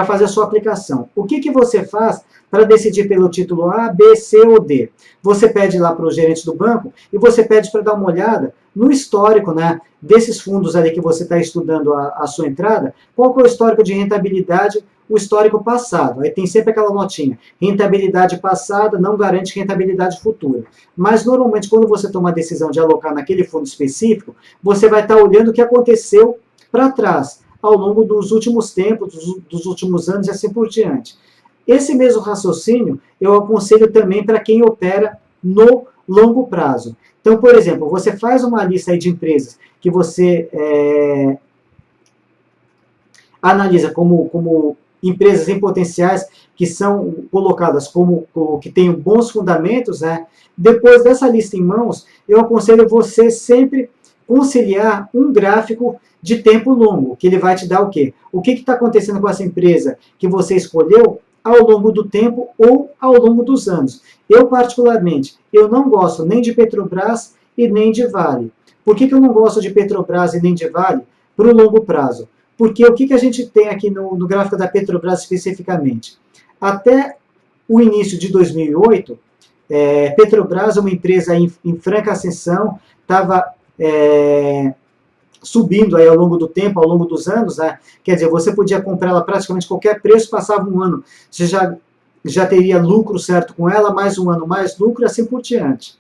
fazer a sua aplicação. O que você faz para decidir pelo título A, B, C ou D? Você pede lá para o gerente do banco e você pede para dar uma olhada no histórico, né, desses fundos ali que você está estudando a sua entrada, qual que é o histórico de rentabilidade, o histórico passado. Aí tem sempre aquela notinha, rentabilidade passada não garante rentabilidade futura. Mas normalmente quando você toma a decisão de alocar naquele fundo específico, você vai estar olhando o que aconteceu para trás, ao longo dos últimos tempos, dos últimos anos e assim por diante. Esse mesmo raciocínio eu aconselho também para quem opera no longo prazo. Então, por exemplo, você faz uma lista aí de empresas que você analisa como empresas em potenciais que são colocadas como que têm bons fundamentos, né? Depois dessa lista em mãos, eu aconselho você sempre conciliar um gráfico de tempo longo, que ele vai te dar o quê? O que está acontecendo com essa empresa que você escolheu ao longo do tempo ou ao longo dos anos. Eu, particularmente, eu não gosto nem de Petrobras e nem de Vale. Por que eu não gosto de Petrobras e nem de Vale para o longo prazo? Porque o que a gente tem aqui no gráfico da Petrobras especificamente? Até o início de 2008, Petrobras, uma empresa em franca ascensão, estava subindo aí ao longo do tempo, ao longo dos anos, né? Quer dizer, você podia comprar ela praticamente qualquer preço, passava um ano, você já teria lucro certo com ela, mais um ano mais lucro e assim por diante.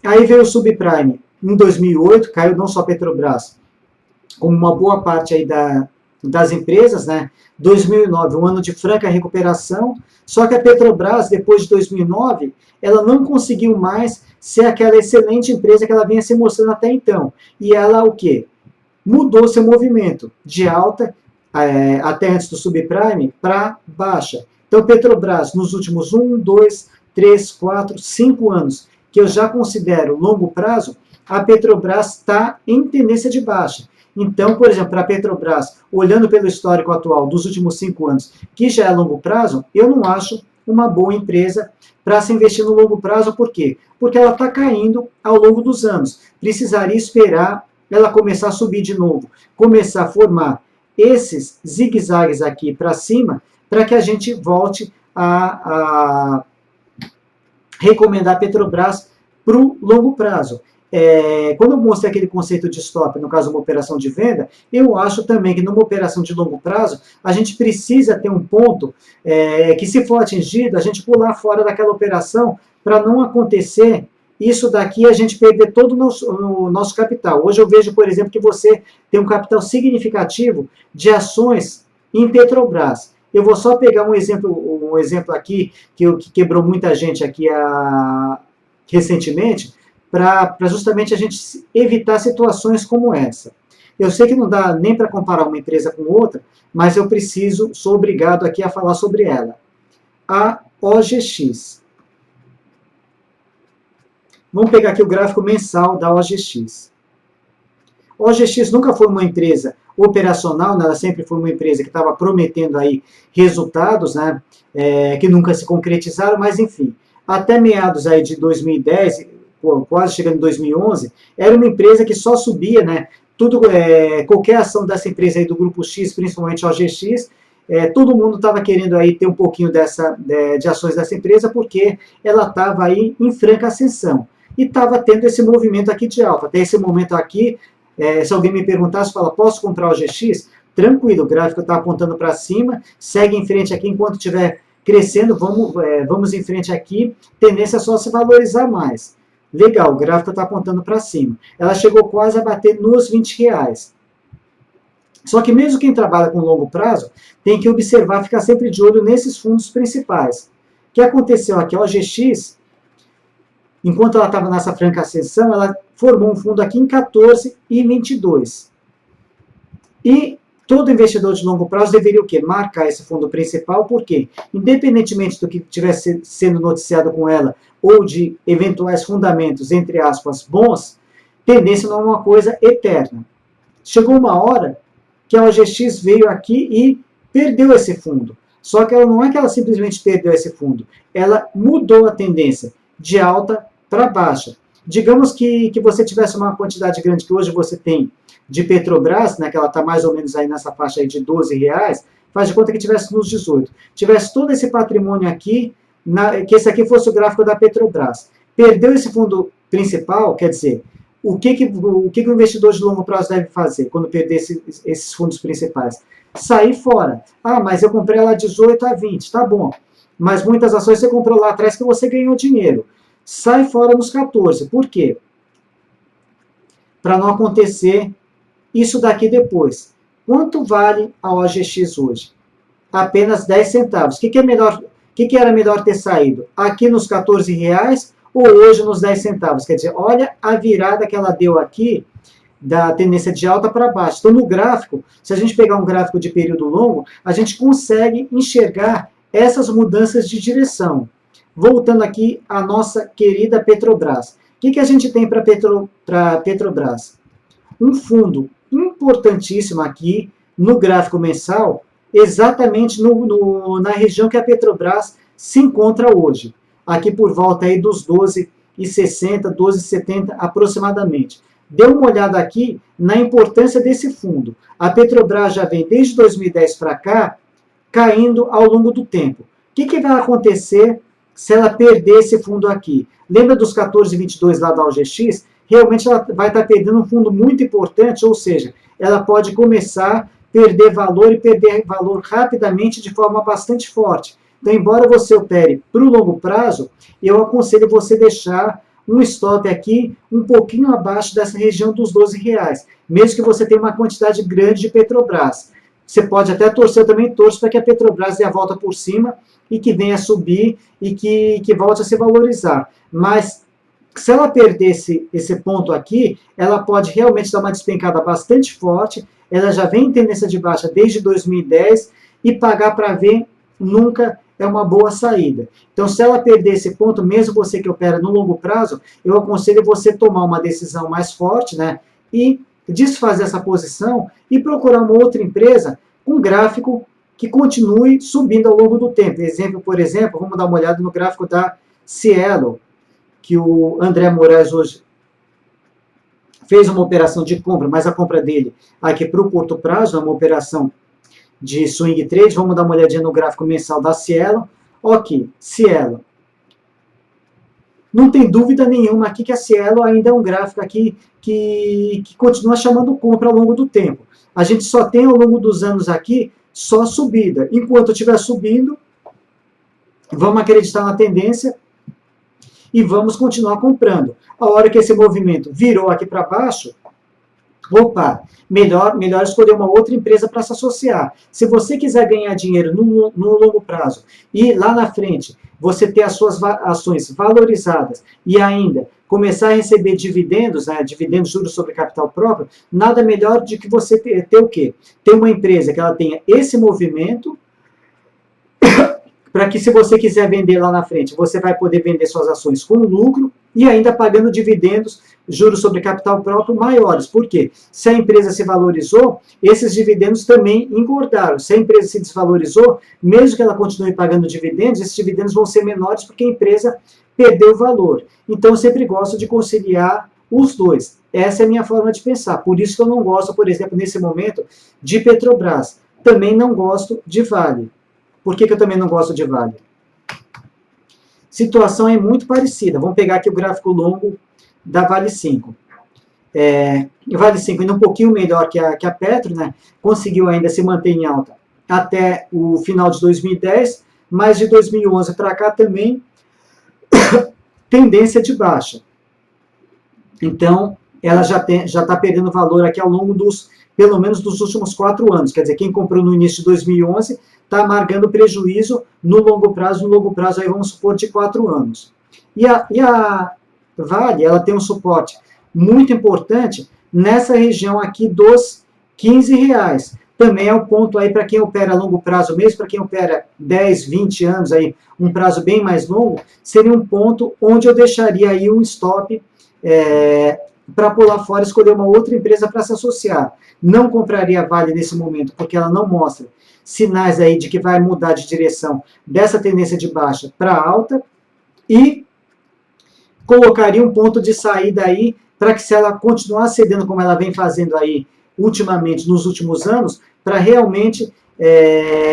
Aí veio o subprime em 2008, caiu não só Petrobras, como uma boa parte aí das empresas, né? 2009, um ano de franca recuperação, só que a Petrobras, depois de 2009, ela não conseguiu mais ser aquela excelente empresa que ela vinha se mostrando até então. E ela, o quê? Mudou seu movimento de alta, até antes do subprime, para baixa. Então, Petrobras, nos últimos 1, 2, 3, 4, 5 anos, que eu já considero longo prazo, a Petrobras está em tendência de baixa. Então, por exemplo, para a Petrobras, olhando pelo histórico atual dos últimos 5 anos, que já é longo prazo, eu não acho uma boa empresa para se investir no longo prazo. Por quê? Porque ela está caindo ao longo dos anos. Precisaria esperar ela começar a subir de novo, começar a formar esses zigue-zagues aqui para cima, para que a gente volte a recomendar a Petrobras para o longo prazo. Quando eu mostrei aquele conceito de stop, no caso uma operação de venda, eu acho também que numa operação de longo prazo, a gente precisa ter um ponto que, se for atingido, a gente pular fora daquela operação para não acontecer isso daqui, a gente perder todo o nosso capital. Hoje eu vejo, por exemplo, que você tem um capital significativo de ações em Petrobras. Eu vou só pegar um exemplo aqui, que quebrou muita gente aqui recentemente, para justamente a gente evitar situações como essa. Eu sei que não dá nem para comparar uma empresa com outra, mas eu sou obrigado aqui a falar sobre ela. A OGX. Vamos pegar aqui o gráfico mensal da OGX. A OGX nunca foi uma empresa operacional, né? Ela sempre foi uma empresa que estava prometendo aí resultados, né? Que nunca se concretizaram, mas enfim, até meados aí de 2010, quase chegando em 2011, era uma empresa que só subia, né? Qualquer ação dessa empresa aí do Grupo X, principalmente a OGX, todo mundo estava querendo aí ter um pouquinho de ações dessa empresa, porque ela estava aí em franca ascensão. E estava tendo esse movimento aqui de alta. Até esse momento aqui, se alguém me perguntasse, fala, posso comprar o OGX? Tranquilo, o gráfico está apontando para cima, segue em frente aqui, enquanto estiver crescendo, vamos em frente aqui, tendência só se valorizar mais. Legal, o gráfico está apontando para cima. Ela chegou quase a bater nos R$20. Só que mesmo quem trabalha com longo prazo, tem que observar, ficar sempre de olho nesses fundos principais. O que aconteceu aqui? A OGX, enquanto ela estava nessa franca ascensão, ela formou um fundo aqui em 14,22. E todo investidor de longo prazo deveria o quê? Marcar esse fundo principal, porque, independentemente do que estivesse sendo noticiado com ela, ou de eventuais fundamentos, entre aspas, bons, tendência não é uma coisa eterna. Chegou uma hora que a OGX veio aqui e perdeu esse fundo. Só que ela não é que ela simplesmente perdeu esse fundo, ela mudou a tendência de alta para baixa. Digamos que você tivesse uma quantidade grande que hoje você tem de Petrobras, né, que ela está mais ou menos aí nessa faixa aí de R$12, faz de conta que tivesse nos 18. Tivesse todo esse patrimônio aqui, que esse aqui fosse o gráfico da Petrobras. Perdeu esse fundo principal, quer dizer, o que o investidor de longo prazo deve fazer quando perder esses fundos principais? Sair fora. Ah, mas eu comprei ela 18 a 20, tá bom. Mas muitas ações você comprou lá atrás que você ganhou dinheiro. Sai fora nos 14. Por quê? Para não acontecer isso daqui depois. Quanto vale a OGX hoje? Apenas 10 centavos. O que era melhor ter saído? Aqui nos R$14 ou hoje nos 10 centavos? Quer dizer, olha a virada que ela deu aqui da tendência de alta para baixo. Então, no gráfico, se a gente pegar um gráfico de período longo, a gente consegue enxergar essas mudanças de direção. Voltando aqui à nossa querida Petrobras. O que a gente tem para Petrobras? Um fundo importantíssimo aqui no gráfico mensal, exatamente na região que a Petrobras se encontra hoje. Aqui por volta aí dos 12,60, 12,70 aproximadamente. Dê uma olhada aqui na importância desse fundo. A Petrobras já vem desde 2010 para cá, caindo ao longo do tempo. O que vai acontecer se ela perder esse fundo aqui? Lembra dos 14,22 lá da OGX? Realmente ela vai estar perdendo um fundo muito importante, ou seja, ela pode começar a perder valor e perder valor rapidamente de forma bastante forte. Então, embora você opere para o longo prazo, eu aconselho você deixar um stop aqui um pouquinho abaixo dessa região dos R$12, mesmo que você tenha uma quantidade grande de Petrobras. Você pode até torcer, eu também torço para que a Petrobras dê a volta por cima e que venha a subir e que volte a se valorizar. Mas se ela perder esse ponto aqui, ela pode realmente dar uma despencada bastante forte, ela já vem em tendência de baixa desde 2010 e pagar para ver nunca é uma boa saída. Então, se ela perder esse ponto, mesmo você que opera no longo prazo, eu aconselho você tomar uma decisão mais forte, né, e desfazer essa posição e procurar uma outra empresa com gráfico que continue subindo ao longo do tempo. Por exemplo, vamos dar uma olhada no gráfico da Cielo, que o André Moraes hoje fez uma operação de compra, mas a compra dele aqui para o curto prazo é uma operação de swing trade. Vamos dar uma olhadinha no gráfico mensal da Cielo. Ok, Cielo. Não tem dúvida nenhuma aqui que a Cielo ainda é um gráfico aqui que continua chamando compra ao longo do tempo. A gente só tem ao longo dos anos aqui só subida. Enquanto estiver subindo, vamos acreditar na tendência e vamos continuar comprando. A hora que esse movimento virou aqui para baixo, opa, melhor escolher uma outra empresa para se associar. Se você quiser ganhar dinheiro no longo prazo e lá na frente você ter as suas ações valorizadas e ainda começar a receber dividendos, né, dividendos, juros sobre capital próprio, nada melhor do que você ter o quê? Ter uma empresa que ela tenha esse movimento, para que se você quiser vender lá na frente, você vai poder vender suas ações com lucro e ainda pagando dividendos, juros sobre capital próprio maiores. Por quê? Se a empresa se valorizou, esses dividendos também engordaram. Se a empresa se desvalorizou, mesmo que ela continue pagando dividendos, esses dividendos vão ser menores porque a empresa perdeu valor. Então, eu sempre gosto de conciliar os dois. Essa é a minha forma de pensar. Por isso que eu não gosto, por exemplo, nesse momento, de Petrobras. Também não gosto de Vale. Por que eu também não gosto de Vale? Situação é muito parecida. Vamos pegar aqui o gráfico longo da Vale 5. Vale 5 ainda um pouquinho melhor que a Petro, né? Conseguiu ainda se manter em alta até o final de 2010, mas de 2011 para cá também tendência de baixa. Então, ela já está perdendo valor aqui ao longo pelo menos dos últimos 4 anos. Quer dizer, quem comprou no início de 2011 está amargando prejuízo no longo prazo aí vamos supor de 4 anos. E a Vale, ela tem um suporte muito importante nessa região aqui dos R$ 15. Também é um ponto aí para quem opera a longo prazo mesmo, para quem opera 10, 20 anos, aí, um prazo bem mais longo, seria um ponto onde eu deixaria aí um stop para pular fora e escolher uma outra empresa para se associar. Não compraria a Vale nesse momento, porque ela não mostra sinais aí de que vai mudar de direção dessa tendência de baixa para alta, e colocaria um ponto de saída aí para que, se ela continuar cedendo como ela vem fazendo aí ultimamente, nos últimos anos, para realmente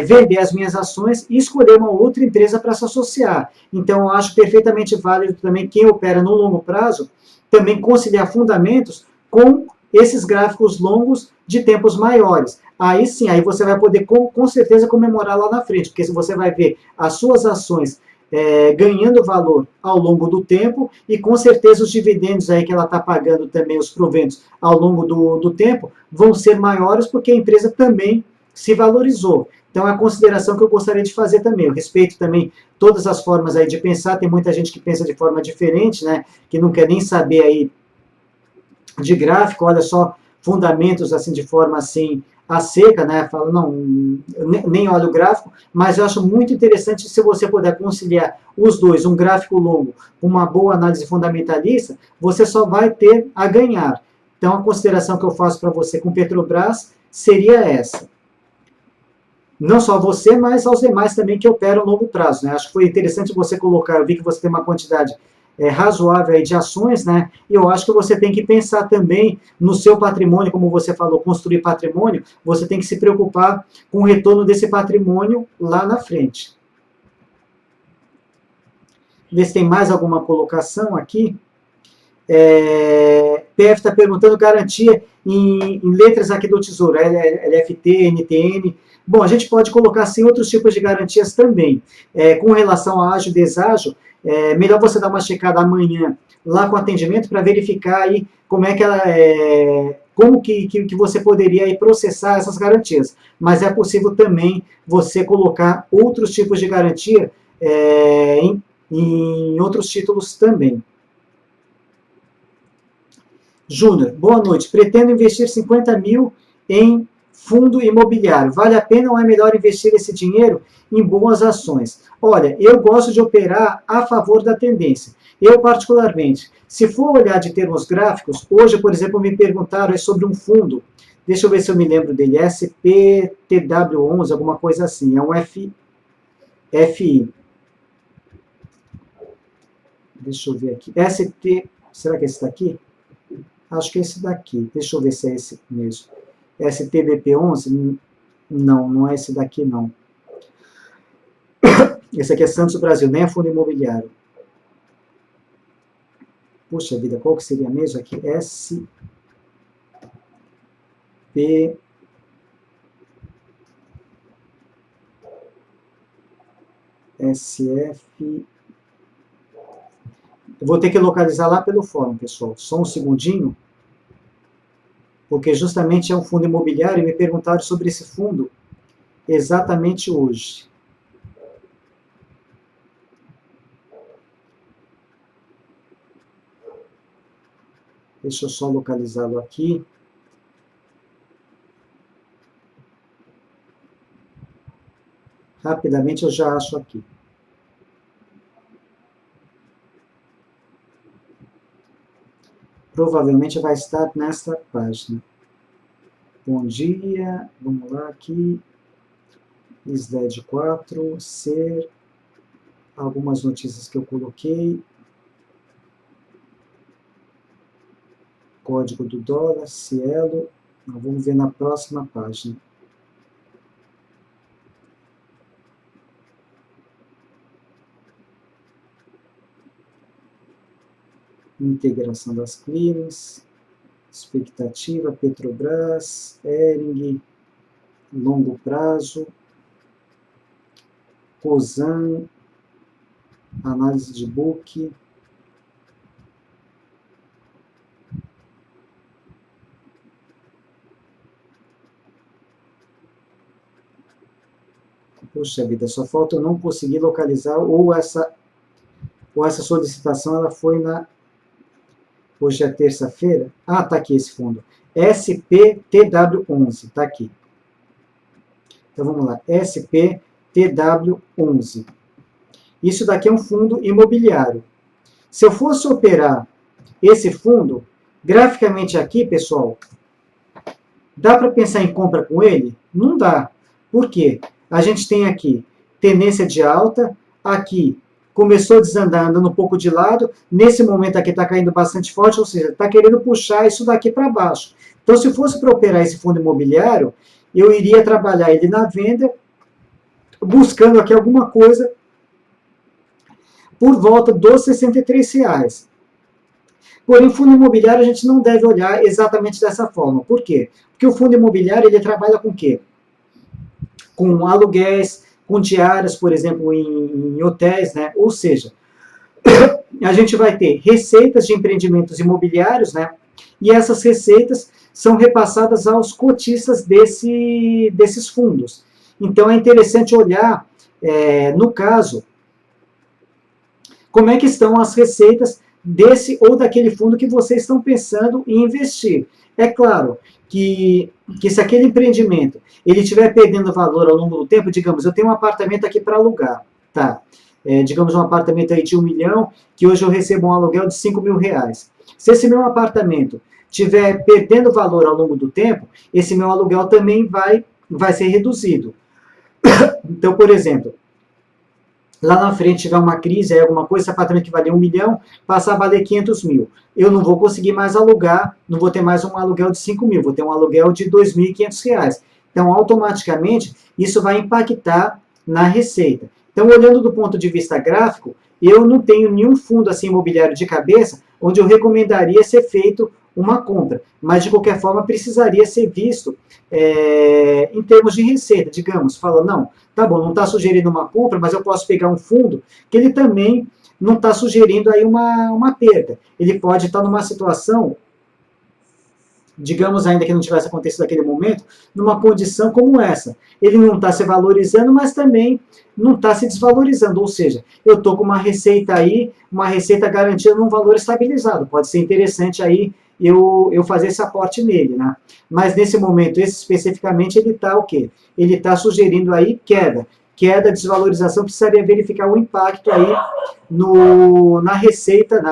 vender as minhas ações e escolher uma outra empresa para se associar. Então, eu acho perfeitamente válido também quem opera no longo prazo também conciliar fundamentos com esses gráficos longos de tempos maiores. Aí sim, aí você vai poder com certeza comemorar lá na frente, porque se você vai ver as suas ações ganhando valor ao longo do tempo, e com certeza os dividendos aí que ela está pagando também, os proventos ao longo do tempo, vão ser maiores porque a empresa também se valorizou. Então é a consideração que eu gostaria de fazer também. Eu respeito também todas as formas aí de pensar, tem muita gente que pensa de forma diferente, né, que não quer nem saber aí de gráfico, olha só fundamentos assim de forma assim a seca, né? Fala, não, nem olha o gráfico, mas eu acho muito interessante se você puder conciliar os dois, um gráfico longo, uma boa análise fundamentalista, você só vai ter a ganhar. Então, a consideração que eu faço para você com Petrobras seria essa. Não só você, mas aos demais também que operam a longo prazo, né? Acho que foi interessante você colocar, eu vi que você tem uma quantidade razoável aí de ações, né? E eu acho que você tem que pensar também no seu patrimônio, como você falou, construir patrimônio, você tem que se preocupar com o retorno desse patrimônio lá na frente. Ver se tem mais alguma colocação aqui. PF está perguntando garantia em letras aqui do Tesouro, LFT, NTN. Bom, a gente pode colocar sim outros tipos de garantias também. Com relação a ágio e deságio, melhor você dar uma checada amanhã lá com o atendimento para verificar aí como é que ela como que você poderia aí processar essas garantias. Mas é possível também você colocar outros tipos de garantia em outros títulos também. Júnior, boa noite. Pretendo investir 50 mil em fundo imobiliário. Vale a pena ou é melhor investir esse dinheiro em boas ações? Olha, eu gosto de operar a favor da tendência. Eu, particularmente, se for olhar de termos gráficos, hoje, por exemplo, me perguntaram sobre um fundo. Deixa eu ver se eu me lembro dele. SPTW11, alguma coisa assim. É um FI. Deixa eu ver aqui. Será que é esse daqui? Acho que é esse daqui. Deixa eu ver se é esse mesmo. STBP11? Não, não é esse daqui, não. Esse aqui é Santos Brasil, nem é fundo imobiliário. Puxa vida, qual que seria mesmo aqui? SP... SF... Eu vou ter que localizar lá pelo fórum, pessoal. Só um segundinho. Porque justamente é um fundo imobiliário e me perguntaram sobre esse fundo exatamente hoje. Deixa eu só localizá-lo aqui. Rapidamente eu já acho aqui. Provavelmente vai estar nesta página. Bom dia, vamos lá aqui. SLED 4, ser, algumas notícias que eu coloquei. Código do dólar, Cielo. Nós vamos ver na próxima página. Integração das clearings, expectativa, Petrobras, Hering, longo prazo, Cosan, análise de book, poxa vida, só falta eu não conseguir localizar, ou essa solicitação ela foi na Hoje é terça-feira. Ah, tá aqui esse fundo. SPTW11, tá aqui. Então vamos lá, SPTW11. Isso daqui é um fundo imobiliário. Se eu fosse operar esse fundo, graficamente aqui, pessoal, dá para pensar em compra com ele? Não dá. Por quê? A gente tem aqui tendência de alta, aqui começou a desandar, andando um pouco de lado, nesse momento aqui está caindo bastante forte, ou seja, está querendo puxar isso daqui para baixo. Então, se fosse para operar esse fundo imobiliário, eu iria trabalhar ele na venda, buscando aqui alguma coisa por volta dos R$63. Porém, fundo imobiliário a gente não deve olhar exatamente dessa forma. Por quê? Porque o fundo imobiliário ele trabalha com o quê? Com aluguéis, com diárias, por exemplo, em hotéis, né? Ou seja, a gente vai ter receitas de empreendimentos imobiliários, né? E essas receitas são repassadas aos cotistas desses fundos. Então, é interessante olhar, no caso, como é que estão as receitas desse ou daquele fundo que vocês estão pensando em investir. É claro que se aquele empreendimento ele estiver perdendo valor ao longo do tempo, digamos, eu tenho um apartamento aqui para alugar, tá? Digamos um apartamento aí de 1 milhão, que hoje eu recebo um aluguel de R$5.000. Se esse meu apartamento estiver perdendo valor ao longo do tempo, esse meu aluguel também vai ser reduzido. Então, por exemplo, lá na frente tiver uma crise, aí alguma coisa, esse apartamento que valia 1 milhão, passar a valer 500 mil. Eu não vou conseguir mais alugar, não vou ter mais um aluguel de 5 mil, vou ter um aluguel de R$2.500. Então, automaticamente, isso vai impactar na receita. Então, olhando do ponto de vista gráfico, eu não tenho nenhum fundo assim imobiliário de cabeça onde eu recomendaria ser feito uma compra, mas de qualquer forma precisaria ser visto em termos de receita, digamos, fala, não, tá bom, não está sugerindo uma compra, mas eu posso pegar um fundo que ele também não está sugerindo aí uma perda. Ele pode estar numa situação, digamos ainda que não tivesse acontecido naquele momento, numa condição como essa. Ele não está se valorizando, mas também não está se desvalorizando, ou seja, eu estou com uma receita aí, uma receita garantida num valor estabilizado. Pode ser interessante aí eu fazer esse aporte nele, né? Mas nesse momento, esse especificamente, ele está o quê? Ele está sugerindo aí queda, desvalorização, precisaria verificar o impacto aí na receita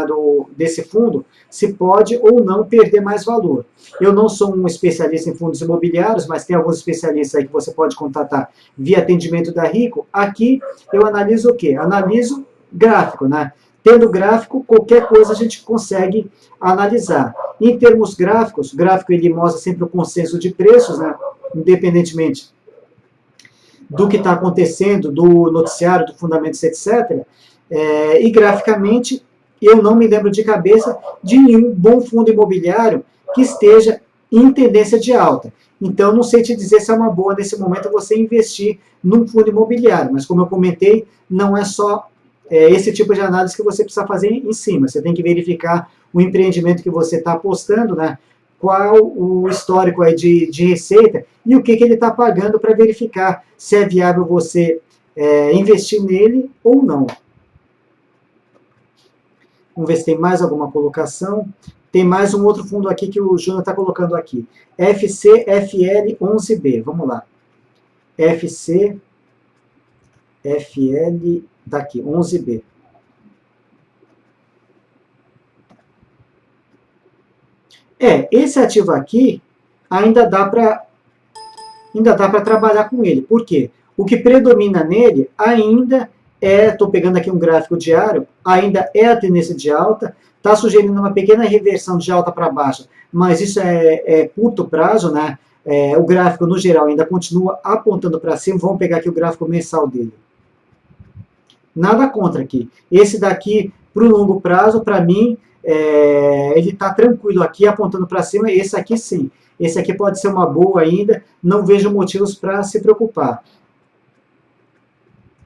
desse fundo, se pode ou não perder mais valor. Eu não sou um especialista em fundos imobiliários, mas tem alguns especialistas aí que você pode contatar via atendimento da Rico. Aqui eu analiso o quê? Analiso gráfico, né? Tendo gráfico, qualquer coisa a gente consegue analisar. Em termos gráficos, o gráfico ele mostra sempre o consenso de preços, né? Independentemente do que está acontecendo, do noticiário, do Fundamentos, etc. E graficamente, eu não me lembro de cabeça de nenhum bom fundo imobiliário que esteja em tendência de alta. Então, não sei te dizer se é uma boa nesse momento você investir num fundo imobiliário, mas como eu comentei, não é só esse tipo de análise que você precisa fazer em cima. Você tem que verificar o empreendimento que você está apostando, né? Qual o histórico aí de receita e o que ele está pagando para verificar se é viável você investir nele ou não. Vamos ver se tem mais alguma colocação. Tem mais um outro fundo aqui que o Júnior está colocando aqui. FCFL11B. Vamos lá. FCFL daqui, 11B. Esse ativo aqui ainda dá para trabalhar com ele. Por quê? O que predomina nele ainda estou pegando aqui um gráfico diário, ainda é a tendência de alta, está sugerindo uma pequena reversão de alta para baixa, mas isso é curto prazo, né? O gráfico, no geral, ainda continua apontando para cima. Vamos pegar aqui o gráfico mensal dele. Nada contra aqui. Esse daqui, para o longo prazo, para mim, ele está tranquilo aqui, apontando para cima. Esse aqui, sim. Esse aqui pode ser uma boa ainda. Não vejo motivos para se preocupar.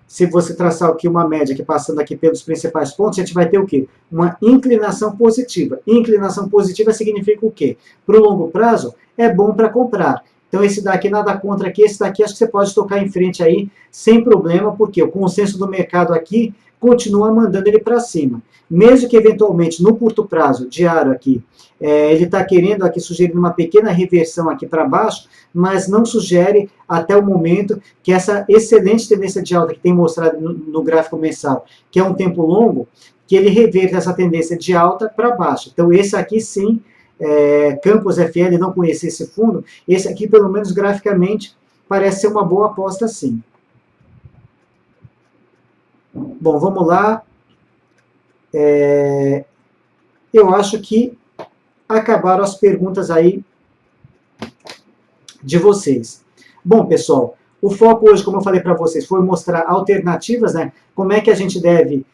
Se você traçar aqui uma média, que passando aqui pelos principais pontos, a gente vai ter o quê? Uma inclinação positiva. Inclinação positiva significa o quê? Para o longo prazo, é bom para comprar. Então, esse daqui, nada contra aqui. Esse daqui, acho que você pode tocar em frente aí, sem problema, porque o consenso do mercado aqui continua mandando ele para cima. Mesmo que eventualmente no curto prazo, diário aqui, ele está querendo aqui sugerir uma pequena reversão aqui para baixo, mas não sugere até o momento que essa excelente tendência de alta que tem mostrado no gráfico mensal, que é um tempo longo, que ele reverta essa tendência de alta para baixo. Então esse aqui sim, Campos FL, não conhecia esse fundo, esse aqui pelo menos graficamente parece ser uma boa aposta sim. Bom, vamos lá. Eu acho que acabaram as perguntas aí de vocês. Bom, pessoal, o foco hoje, como eu falei para vocês, foi mostrar alternativas, né? Como é que a gente deve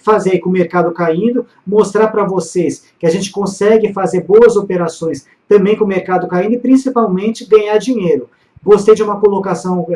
fazer aí com o mercado caindo, mostrar para vocês que a gente consegue fazer boas operações também com o mercado caindo e principalmente ganhar dinheiro. Gostei de uma colocação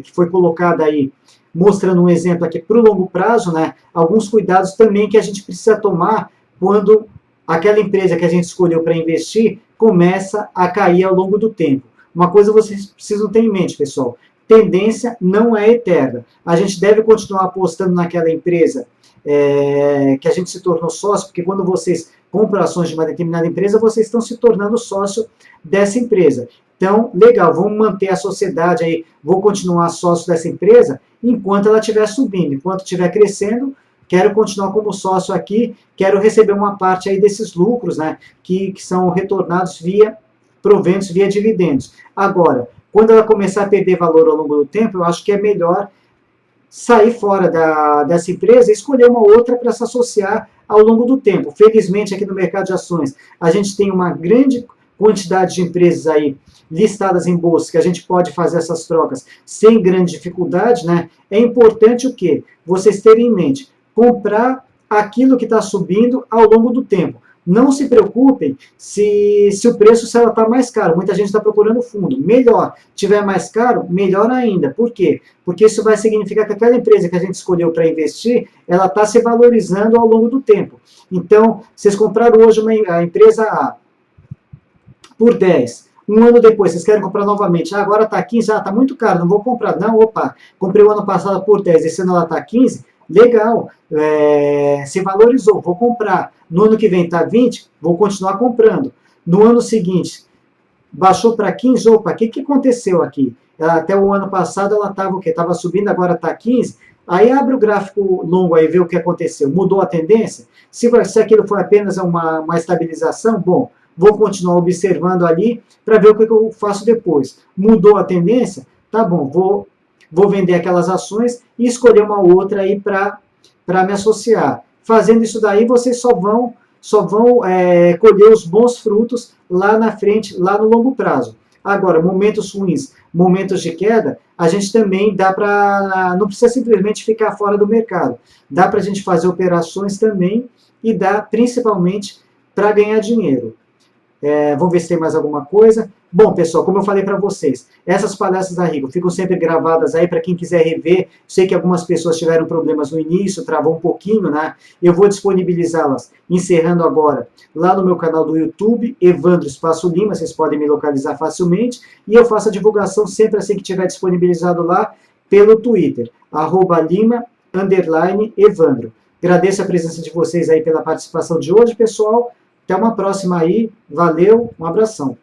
que foi colocada aí, mostrando um exemplo aqui para o longo prazo, né? Alguns cuidados também que a gente precisa tomar quando aquela empresa que a gente escolheu para investir começa a cair ao longo do tempo. Uma coisa vocês precisam ter em mente, pessoal, tendência não é eterna. A gente deve continuar apostando naquela empresa que a gente se tornou sócio, porque quando vocês compram ações de uma determinada empresa, vocês estão se tornando sócio dessa empresa. Então, legal, vamos manter a sociedade aí, vou continuar sócio dessa empresa enquanto ela estiver subindo, enquanto estiver crescendo, quero continuar como sócio aqui, quero receber uma parte aí desses lucros, né, que são retornados via proventos, via dividendos. Agora, quando ela começar a perder valor ao longo do tempo, eu acho que é melhor sair fora dessa empresa e escolher uma outra para se associar ao longo do tempo. Felizmente, aqui no mercado de ações, a gente tem uma grande quantidade de empresas aí listadas em bolsa, que a gente pode fazer essas trocas sem grande dificuldade, né? É importante o quê? Vocês terem em mente, comprar aquilo que está subindo ao longo do tempo. Não se preocupem se o preço está mais caro. Muita gente está procurando fundo. Melhor. Tiver mais caro, melhor ainda. Por quê? Porque isso vai significar que aquela empresa que a gente escolheu para investir, ela está se valorizando ao longo do tempo. Então, vocês compraram hoje a empresa A por 10. Um ano depois, vocês querem comprar novamente. Agora está 15. Está muito caro, não vou comprar. Não, opa, comprei o ano passado por 10. Esse ano ela está 15. Legal, se valorizou, vou comprar. No ano que vem está 20, vou continuar comprando. No ano seguinte, baixou para 15, opa, o que aconteceu aqui? Até o ano passado ela estava o quê? Estava subindo, agora está 15. Aí abre o gráfico longo aí, vê o que aconteceu. Mudou a tendência? Se aquilo foi apenas uma estabilização, bom, vou continuar observando ali para ver o que eu faço depois. Mudou a tendência? Tá bom, vou vender aquelas ações e escolher uma outra aí para me associar. Fazendo isso daí, vocês só vão colher os bons frutos lá na frente, lá no longo prazo. Agora, momentos ruins, momentos de queda, a gente também não precisa simplesmente ficar fora do mercado. Dá para a gente fazer operações também e dá principalmente para ganhar dinheiro. Vamos ver se tem mais alguma coisa. Bom, pessoal, como eu falei para vocês, essas palestras da Rigo ficam sempre gravadas aí para quem quiser rever. Sei que algumas pessoas tiveram problemas no início, travou um pouquinho, né? Eu vou disponibilizá-las, encerrando agora, lá no meu canal do YouTube, Evandro Espaço Lima, vocês podem me localizar facilmente, e eu faço a divulgação sempre assim que tiver disponibilizado lá, pelo Twitter, @Lima_Evandro. Agradeço a presença de vocês aí pela participação de hoje, pessoal. Até uma próxima aí. Valeu, um abração.